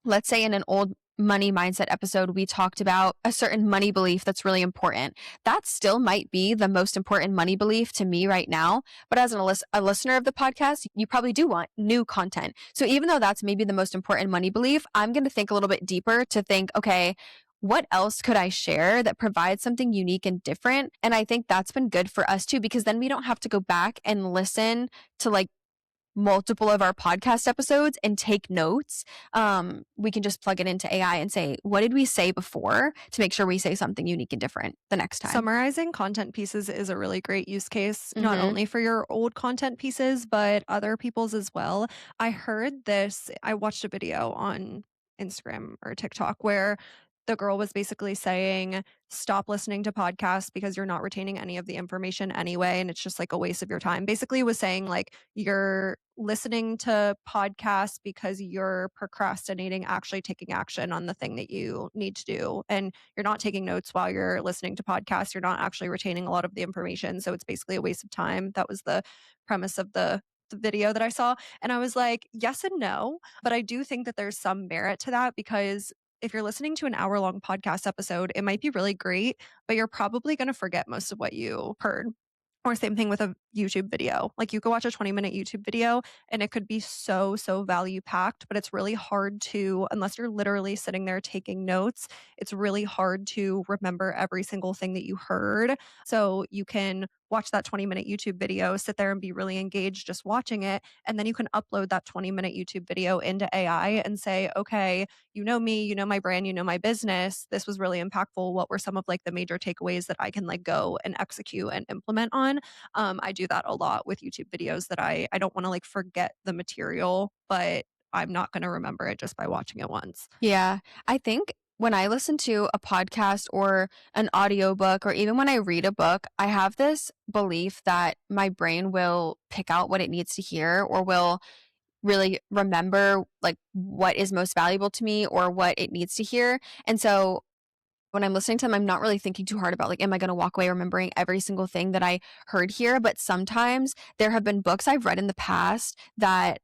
let's say in an old money mindset episode, we talked about a certain money belief that's really important. That still might be the most important money belief to me right now. But as a listener of the podcast, you probably do want new content. So even though that's maybe the most important money belief, I'm going to think a little bit deeper to think, okay, what else could I share that provides something unique and different? And I think that's been good for us too, because then we don't have to go back and listen to like multiple of our podcast episodes and take notes. We can just plug it into AI and say, what did we say before to make sure we say something unique and different the next time? Summarizing content pieces is a really great use case, not Mm-hmm. only for your old content pieces, but other people's as well. I heard this, I watched a video on Instagram or TikTok where the girl was basically saying, stop listening to podcasts because you're not retaining any of the information anyway. And it's just like a waste of your time. Basically, was saying like you're listening to podcasts because you're procrastinating actually taking action on the thing that you need to do. And you're not taking notes while you're listening to podcasts. You're not actually retaining a lot of the information. So it's basically a waste of time. That was the premise of the video that I saw. And I was like, yes and no. But I do think that there's some merit to that because if you're listening to an hour long podcast episode, it might be really great, but you're probably going to forget most of what you heard. Or same thing with a YouTube video. Like you could watch a 20-minute YouTube video and it could be so, so value packed, but it's really hard to, unless you're literally sitting there taking notes, it's really hard to remember every single thing that you heard. So you can watch that 20-minute YouTube video, sit there and be really engaged just watching it. And then you can upload that 20-minute YouTube video into AI and say, okay, you know me, you know my brand, you know my business. This was really impactful. What were some of like the major takeaways that I can like go and execute and implement on? I do that a lot with YouTube videos that I don't want to like forget the material, but I'm not going to remember it just by watching it once. Yeah. I think when I listen to a podcast or an audiobook or even when I read a book, I have this belief that my brain will pick out what it needs to hear or will really remember like what is most valuable to me or what it needs to hear. And so when I'm listening to them, I'm not really thinking too hard about like, am I going to walk away remembering every single thing that I heard here? But sometimes there have been books I've read in the past that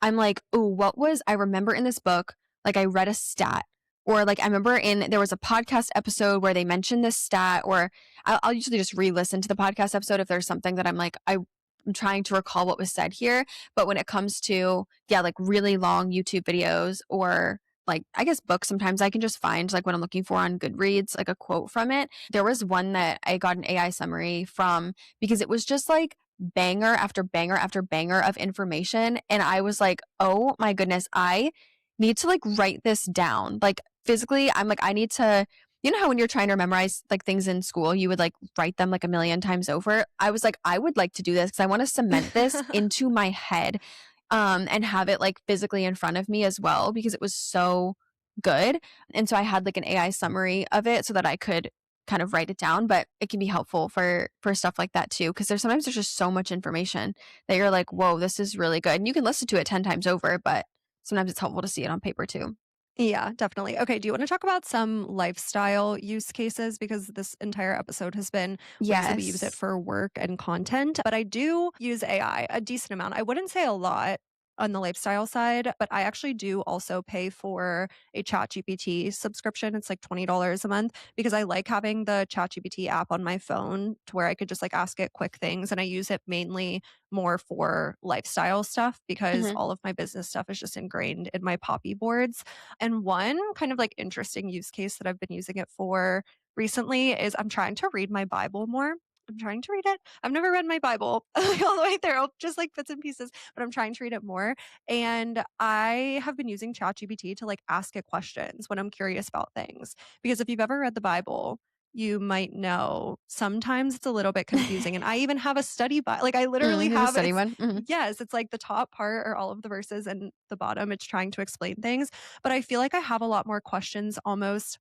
I'm like, oh, what was I remember in this book? Like I read a stat, or like I remember there was a podcast episode where they mentioned this stat, or I'll usually just re-listen to the podcast episode if there's something that I'm trying to recall what was said here. But when it comes to, yeah, like really long YouTube videos or like I guess books, sometimes I can just find like what I'm looking for on Goodreads, like a quote from it. There was one that I got an AI summary from because it was just like banger after banger after banger of information. And I was like, oh my goodness, I need to like write this down. Like physically, I'm like, I need to, you know how when you're trying to memorize like things in school, you would like write them like a million times over. I was like, I would like to do this because I want to cement this into my head, and have it like physically in front of me as well because it was so good. And so I had like an AI summary of it so that I could kind of write it down, but it can be helpful for stuff like that too because there's just so much information that you're like, whoa, this is really good. And you can listen to it 10 times over, but sometimes it's helpful to see it on paper too. Yeah, definitely. Okay, do you want to talk about some lifestyle use cases? Because this entire episode has been ways that we use it Yes. for work and content. But I do use AI a decent amount. I wouldn't say a lot on the lifestyle side, but I actually do also pay for a ChatGPT subscription. It's like $20 a month because I like having the ChatGPT app on my phone to where I could just like ask it quick things. And I use it mainly more for lifestyle stuff because Hmm. all of my business stuff is just ingrained in my poppy boards. And one kind of like interesting use case that I've been using it for recently is I'm trying to read my Bible more. I'm trying to read it. I've never read my Bible like, all the way through, just like bits and pieces, but I'm trying to read it more. And I have been using ChatGPT to like ask it questions when I'm curious about things. Because if you've ever read the Bible, you might know sometimes it's a little bit confusing. And I even have a study Bible. Like I literally You have a have study it's one. Hmm. yes, it's like the top part are all of the verses and the bottom it's trying to explain things. But I feel like I have a lot more questions almost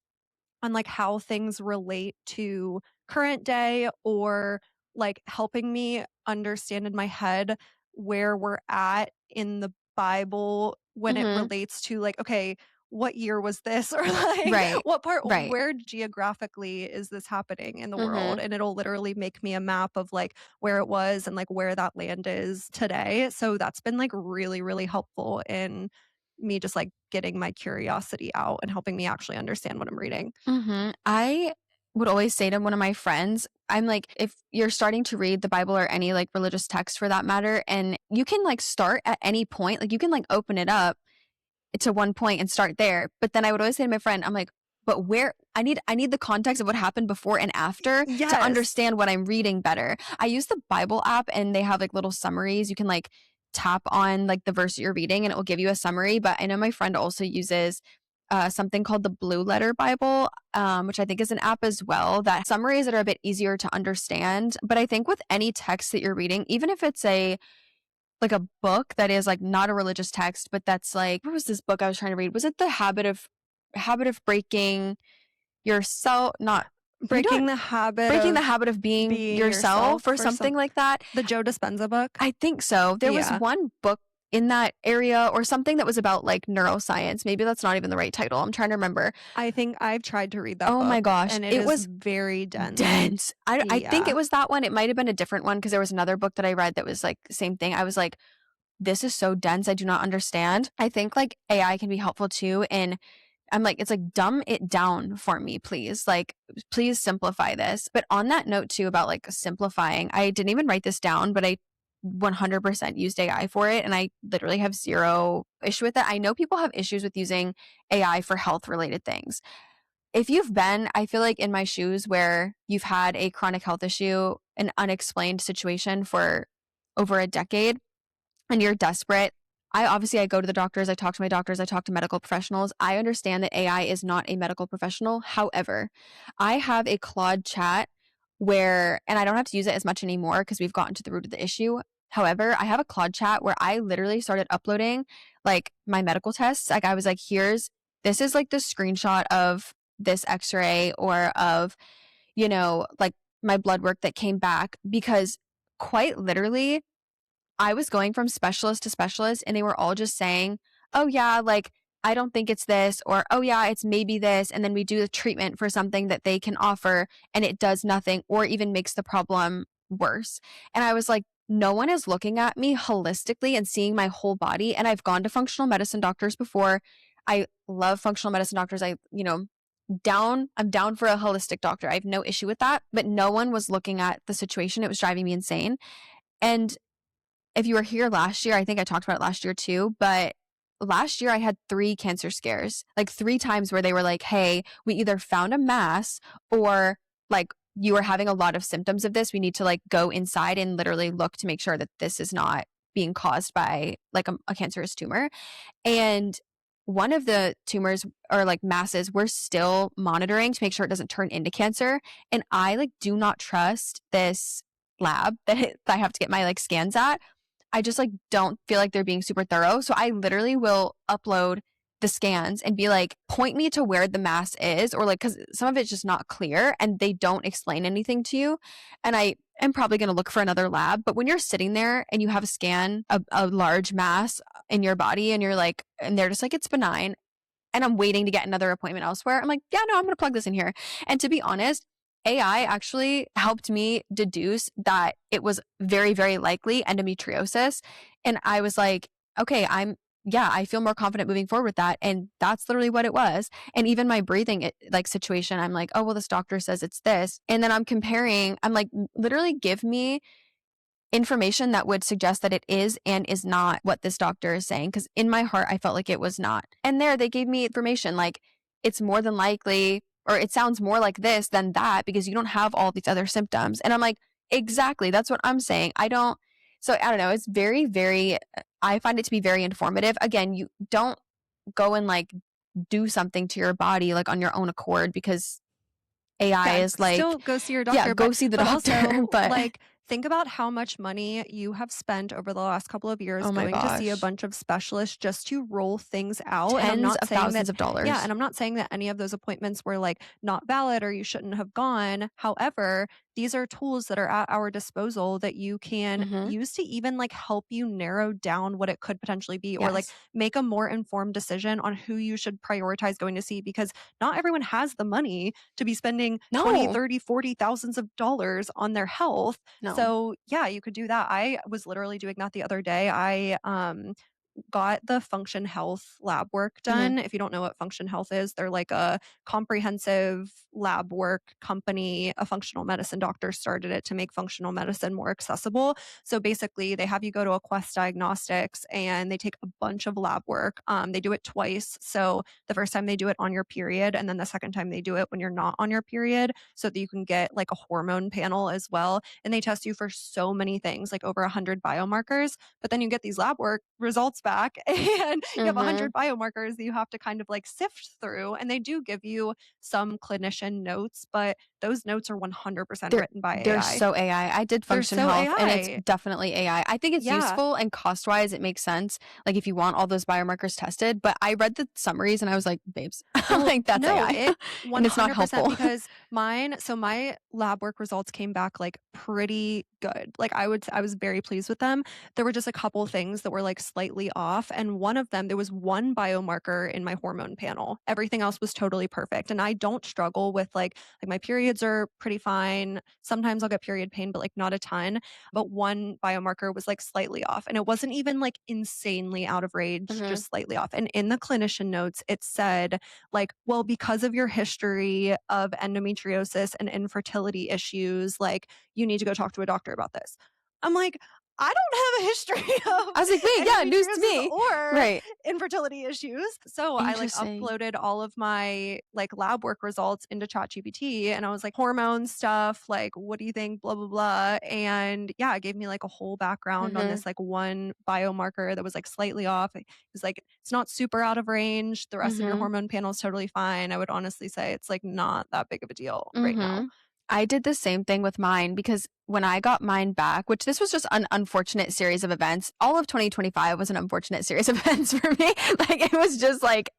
on like how things relate to current day or like helping me understand in my head where we're at in the Bible when it Hmm. relates to like, okay, what year was this? Or like Right. what part, Right. where geographically is this happening in the world? Hmm. And it'll literally make me a map of like where it was and like where that land is today. So that's been like really, really helpful in me just like getting my curiosity out and helping me actually understand what I'm reading. I would always say to one of my friends, I'm like, if you're starting to read the Bible or any like religious text for that matter, and you can like start at any point, like you can like open it up to one point and start there. But then I would always say to my friend, I'm like, but where I need the context of what happened before and after to Yes. understand what I'm reading better. I use the Bible app and they have like little summaries. You can like tap on like the verse you're reading and it will give you a summary. But I know my friend also uses something called the Blue Letter Bible, which I think is an app as well, that summaries that are a bit easier to understand. But I think with any text that you're reading, even if it's a book that is like not a religious text, but that's like, what was this book I was trying to read? Was it the habit of breaking yourself? Not you Breaking don't the habit breaking the of habit of being being yourself yourself or or something some like that. the Joe Dispenza book? I think so. There was Yeah. one book in that area or something that was about like neuroscience. Maybe that's not even the right title. I'm trying to remember. I think I've tried to read that Oh my book gosh, and it it is was very dense. dense. I think it Yeah. was that one. It might have been a different one because there was another book that I read that was like the same thing. I was like, this is so dense. I do not understand. I think like AI can be helpful too. And I'm like, it's like, dumb it down for me, please. Like, please simplify this. But on that note too, about like simplifying, I didn't even write this down, but I 100% used AI for it. And I literally have zero issue with it. I know people have issues with using AI for health related things. If you've been, I feel like in my shoes where you've had a chronic health issue, an unexplained situation for over a decade, and you're desperate. I go to the doctors, I talk to my doctors, I talk to medical professionals. I understand that AI is not a medical professional. However, I have a Claude chat where, and I don't have to use it as much anymore because we've gotten to the root of the issue. However, I have a Claude chat where I literally started uploading like my medical tests. Like I was like, this is like the screenshot of this x-ray or of, like my blood work that came back because quite literally I was going from specialist to specialist and they were all just saying, oh, yeah, like I don't think it's this, or, oh yeah, it's maybe this. And then we do the treatment for something that they can offer and it does nothing or even makes the problem worse. And I was like, no one is looking at me holistically and seeing my whole body. And I've gone to functional medicine doctors before. I love functional medicine doctors. I'm down for a holistic doctor. I have no issue with that. But no one was looking at the situation. It was driving me insane. And if you were here last year, I think I talked about it last year too, but last year I had 3 cancer scares, like 3 times where they were like, "Hey, we either found a mass or like you are having a lot of symptoms of this. We need to like go inside and literally look to make sure that this is not being caused by like a cancerous tumor." And one of the tumors or like masses we're still monitoring to make sure it doesn't turn into cancer. And I like do not trust this lab that I have to get my like scans at. I just like don't feel like they're being super thorough. So I literally will upload the scans and be like, point me to where the mass is, or like, cause some of it's just not clear and they don't explain anything to you. And I am probably going to look for another lab. But when you're sitting there and you have a scan, a large mass in your body and you're like, and they're just like, it's benign. And I'm waiting to get another appointment elsewhere. I'm like, yeah, no, I'm going to plug this in here. And to be honest, AI actually helped me deduce that it was very, very likely endometriosis. And I was like, okay, I feel more confident moving forward with that. And that's literally what it was. And even my breathing like situation, I'm like, oh, well, this doctor says it's this. And then I'm comparing, I'm like, literally give me information that would suggest that it is and is not what this doctor is saying. Because in my heart, I felt like it was not. And there they gave me information like it's more than likely, or it sounds more like this than that because you don't have all these other symptoms. And I'm like, exactly. That's what I'm saying. So I don't know. It's very, very, I find it to be very informative. Again, you don't go and like do something to your body like on your own accord because AI Yeah, is like, still go see your yeah, doctor, go see the but doctor. also, But like, think about how much money you have spent over the last couple of years oh my going to see a gosh. bunch of specialists just to roll things out, and I'm Tens not of saying that thousands of yeah, dollars. and I'm not saying that any of those appointments were, like, not valid or you shouldn't have gone. However, these are tools that are at our disposal that you can Mhm. use to even, like, help you narrow down what it could potentially be or, like, Yes. make a more informed decision on who you should prioritize going to see because not everyone has the money to be spending 20, No. 30, 40 thousands of dollars on their health. No. So, yeah, you could do that. I was literally doing that the other day. I got the Function Health lab work Mhm. done. If you don't know what Function Health is, they're like a comprehensive lab work company. A functional medicine doctor started it to make functional medicine more accessible. So basically, they have you go to a Quest Diagnostics and they take a bunch of lab work. They do it twice. So the first time they do it on your period, and then the second time they do it when you're not on your period, so that you can get like a hormone panel as well. And they test you for so many things, like over 100 biomarkers, but then you get these lab work results back and you have Mhm. 100 biomarkers that you have to kind of like sift through. And they do give you some clinician notes, but those notes are 100% They're written by they're AI. so AI. I did They're function so health and it's AI. definitely AI. I think it's Yeah. useful and cost-wise it makes sense, like if you want all those biomarkers tested, but I read the summaries and I was like, "Babes, Well, like that's no, AI." it And it's not 100% helpful. because my lab work results came back like pretty good. Like I was very pleased with them. There were just a couple things that were like slightly off and one of them there was one biomarker in my hormone panel. Everything else was totally perfect and I don't struggle with like my periods are pretty fine. Sometimes I'll get period pain but like not a ton, but one biomarker was like slightly off and it wasn't even like insanely out of range, Mhm. just slightly off. And in the clinician notes it said like, well, because of your history of endometriosis and infertility issues, like, you need to go talk to a doctor about this. I'm like, I don't have a history I was like, of "Wait, yeah, news to endometriosis me." or Right. infertility issues. So I like Interesting. uploaded all of my like lab work results into ChatGPT and I was like, hormone stuff, like, what do you think? Blah, blah, blah. And yeah, it gave me like a whole background on Mhm. this like one biomarker that was like slightly off. It's like it's not super out of range. The rest of your Mhm. hormone panel is totally fine. I would honestly say it's like not that big of a deal right now. Mhm. I did the same thing with mine because when I got mine back, which this was just an unfortunate series of events. All of 2025 was an unfortunate series of events for me. Like it was just like,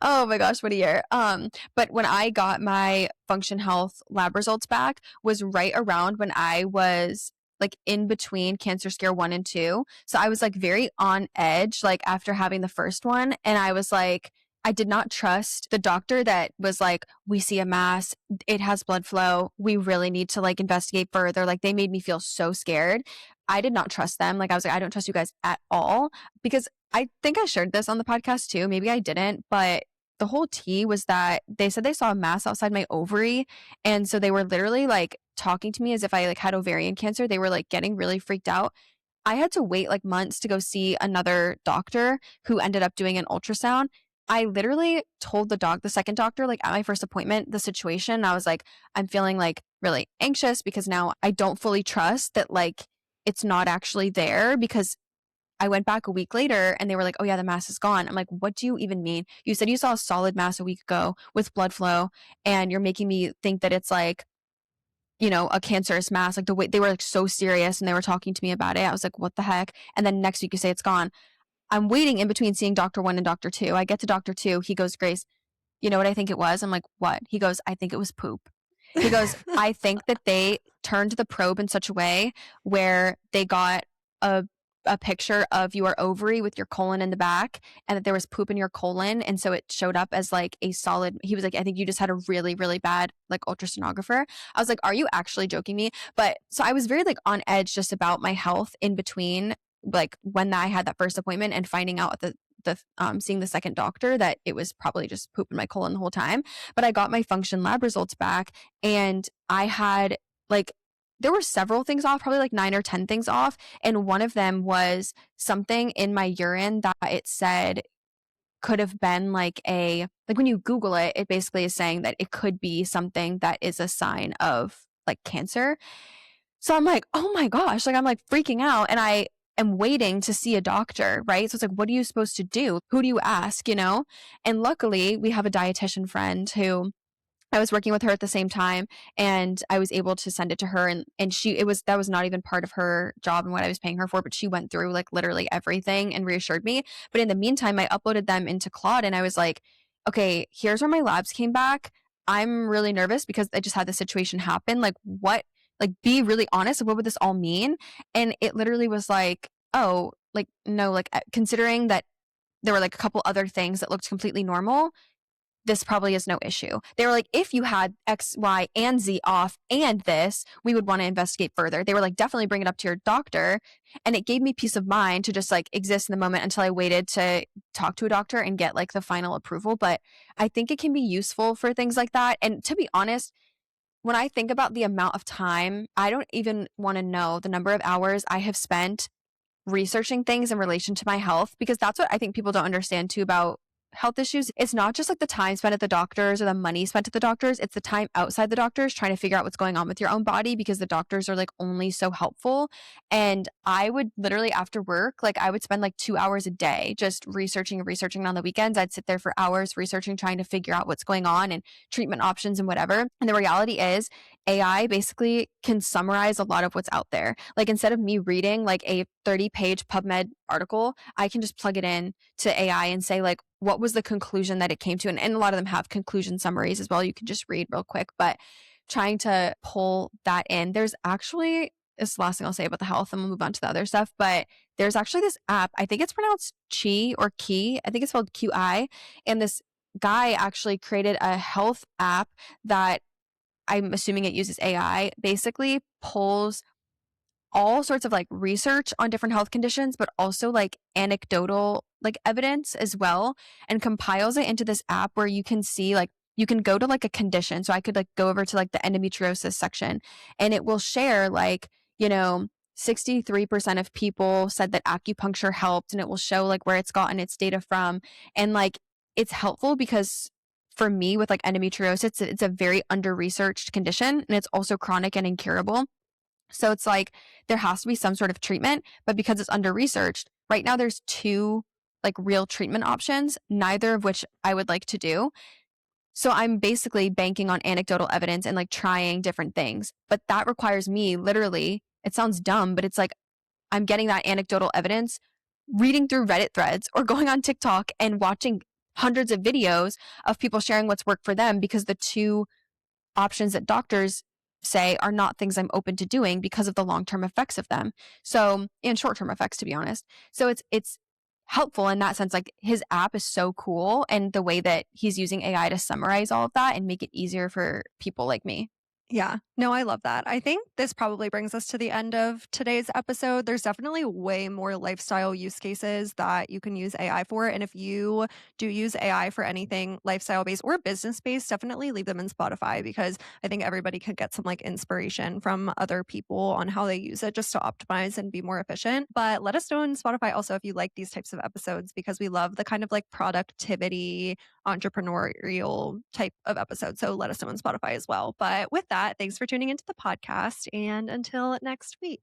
oh my gosh, what a year. But when I got my Function Health lab results back was right around when I was like in between cancer scare 1 and 2. So I was like very on edge like after having the first one and I was like I did not trust the doctor that was like, we see a mass, it has blood flow. We really need to like investigate further. Like they made me feel so scared. I did not trust them. Like I was like, I don't trust you guys at all because I think I shared this on the podcast too. Maybe I didn't, but the whole tea was that they said they saw a mass outside my ovary. And so they were literally like talking to me as if I like had ovarian cancer. They were like getting really freaked out. I had to wait like months to go see another doctor who ended up doing an ultrasound. I literally told the second doctor, like at my first appointment, the situation. I was like, I'm feeling like really anxious because now I don't fully trust that like it's not actually there because I went back a week later and they were like, oh yeah, the mass is gone. I'm like, what do you even mean? You said you saw a solid mass a week ago with blood flow and you're making me think that it's like, a cancerous mass. Like the way they were like so serious and they were talking to me about it. I was like, what the heck? And then next week you say it's gone. I'm waiting in between seeing Doctor One and Doctor Two. I get to Doctor Two. He goes, Grace, you know what I think it was? I'm like, what? He goes, I think it was poop. He goes, I think that they turned the probe in such a way where they got a a picture of your ovary with your colon in the back and that there was poop in your colon and so it showed up as like a solid. He was like, I think you just had a really really bad like ultrasonographer. I was like, are you actually joking me? But so I was very like on edge just about my health in between like when I had that first appointment and finding out at the seeing the second doctor that it was probably just poop in my colon the whole time. But I got my function lab results back and I had like there were several things off, probably like 9 or 10 things off, and one of them was something in my urine that it said could have been like when you Google it, it basically is saying that it could be something that is a sign of like cancer. So I'm like, oh my gosh, like I'm like freaking out and I am waiting to see a doctor, right? So it's like, what are you supposed to do? Who do you ask? And luckily, we have a dietitian friend who I was working with her at the same time and I was able to send it to her and she it was that was not even part of her job and what I was paying her for, but she went through like literally everything and reassured me. But in the meantime, I uploaded them into Claude and I was like, okay, here's where my labs came back. I'm really nervous because I just had this situation happen. Like what like be really honest. What would this all mean? And it literally was like, oh, like no, like considering that there were like a couple other things that looked completely normal, this probably is no issue. They were like, if you had X, Y, and Z off and this, we would want to investigate further. They were like, definitely bring it up to your doctor. And it gave me peace of mind to just like exist in the moment until I waited to talk to a doctor and get like the final approval. But I think it can be useful for things like that. And to be honest, when I think about the amount of time, I don't even want to know the number of hours I have spent researching things in relation to my health because that's what I think people don't understand too about health issues. It's not just like the time spent at the doctors or the money spent at the doctors. It's the time outside the doctors trying to figure out what's going on with your own body because the doctors are like only so helpful. And I would literally after work, like I would spend like 2 hours a day just researching and researching. And on the weekends, I'd sit there for hours researching, trying to figure out what's going on and treatment options and whatever. And the reality is AI basically can summarize a lot of what's out there. Like instead of me reading like a 30-page PubMed article, I can just plug it in to AI and say like, what was the conclusion that it came to? And a lot of them have conclusion summaries as well. You can just read real quick, but trying to pull that in. There's actually this last thing I'll say about the health and we'll move on to the other stuff, but there's actually this app. I think it's pronounced Chi or Key. I think it's spelled QI. And this guy actually created a health app that I'm assuming it uses AI, basically pulls all sorts of like research on different health conditions, but also like anecdotal like evidence as well, and compiles it into this app where you can see like you can go to like a condition. So I could like go over to like the endometriosis section and it will share like, you know, 63% of people said that acupuncture helped and it will show like where it's gotten its data from. And like it's helpful because for me with like endometriosis, it's a very under researched condition and it's also chronic and incurable. So it's like there has to be some sort of treatment, but because it's under researched, right now there's two like real treatment options, neither of which I would like to do. So I'm basically banking on anecdotal evidence and like trying different things. But that requires me literally, it sounds dumb, but it's like I'm getting that anecdotal evidence, reading through Reddit threads or going on TikTok and watching hundreds of videos of people sharing what's worked for them because the two options that doctors say are not things I'm open to doing because of the long-term effects of them. So, and short-term effects to be honest. So it's helpful in that sense. Like his app is so cool and the way that he's using AI to summarize all of that and make it easier for people like me. Yeah. No, I love that. I think this probably brings us to the end of today's episode. There's definitely way more lifestyle use cases that you can use AI for. And if you do use AI for anything lifestyle based or business based, definitely leave them in Spotify because I think everybody could get some like inspiration from other people on how they use it just to optimize and be more efficient. But let us know in Spotify also if you like these types of episodes because we love the kind of like productivity entrepreneurial type of episode. So let us know on Spotify as well. But with that, thanks for tuning into the podcast. And until next week.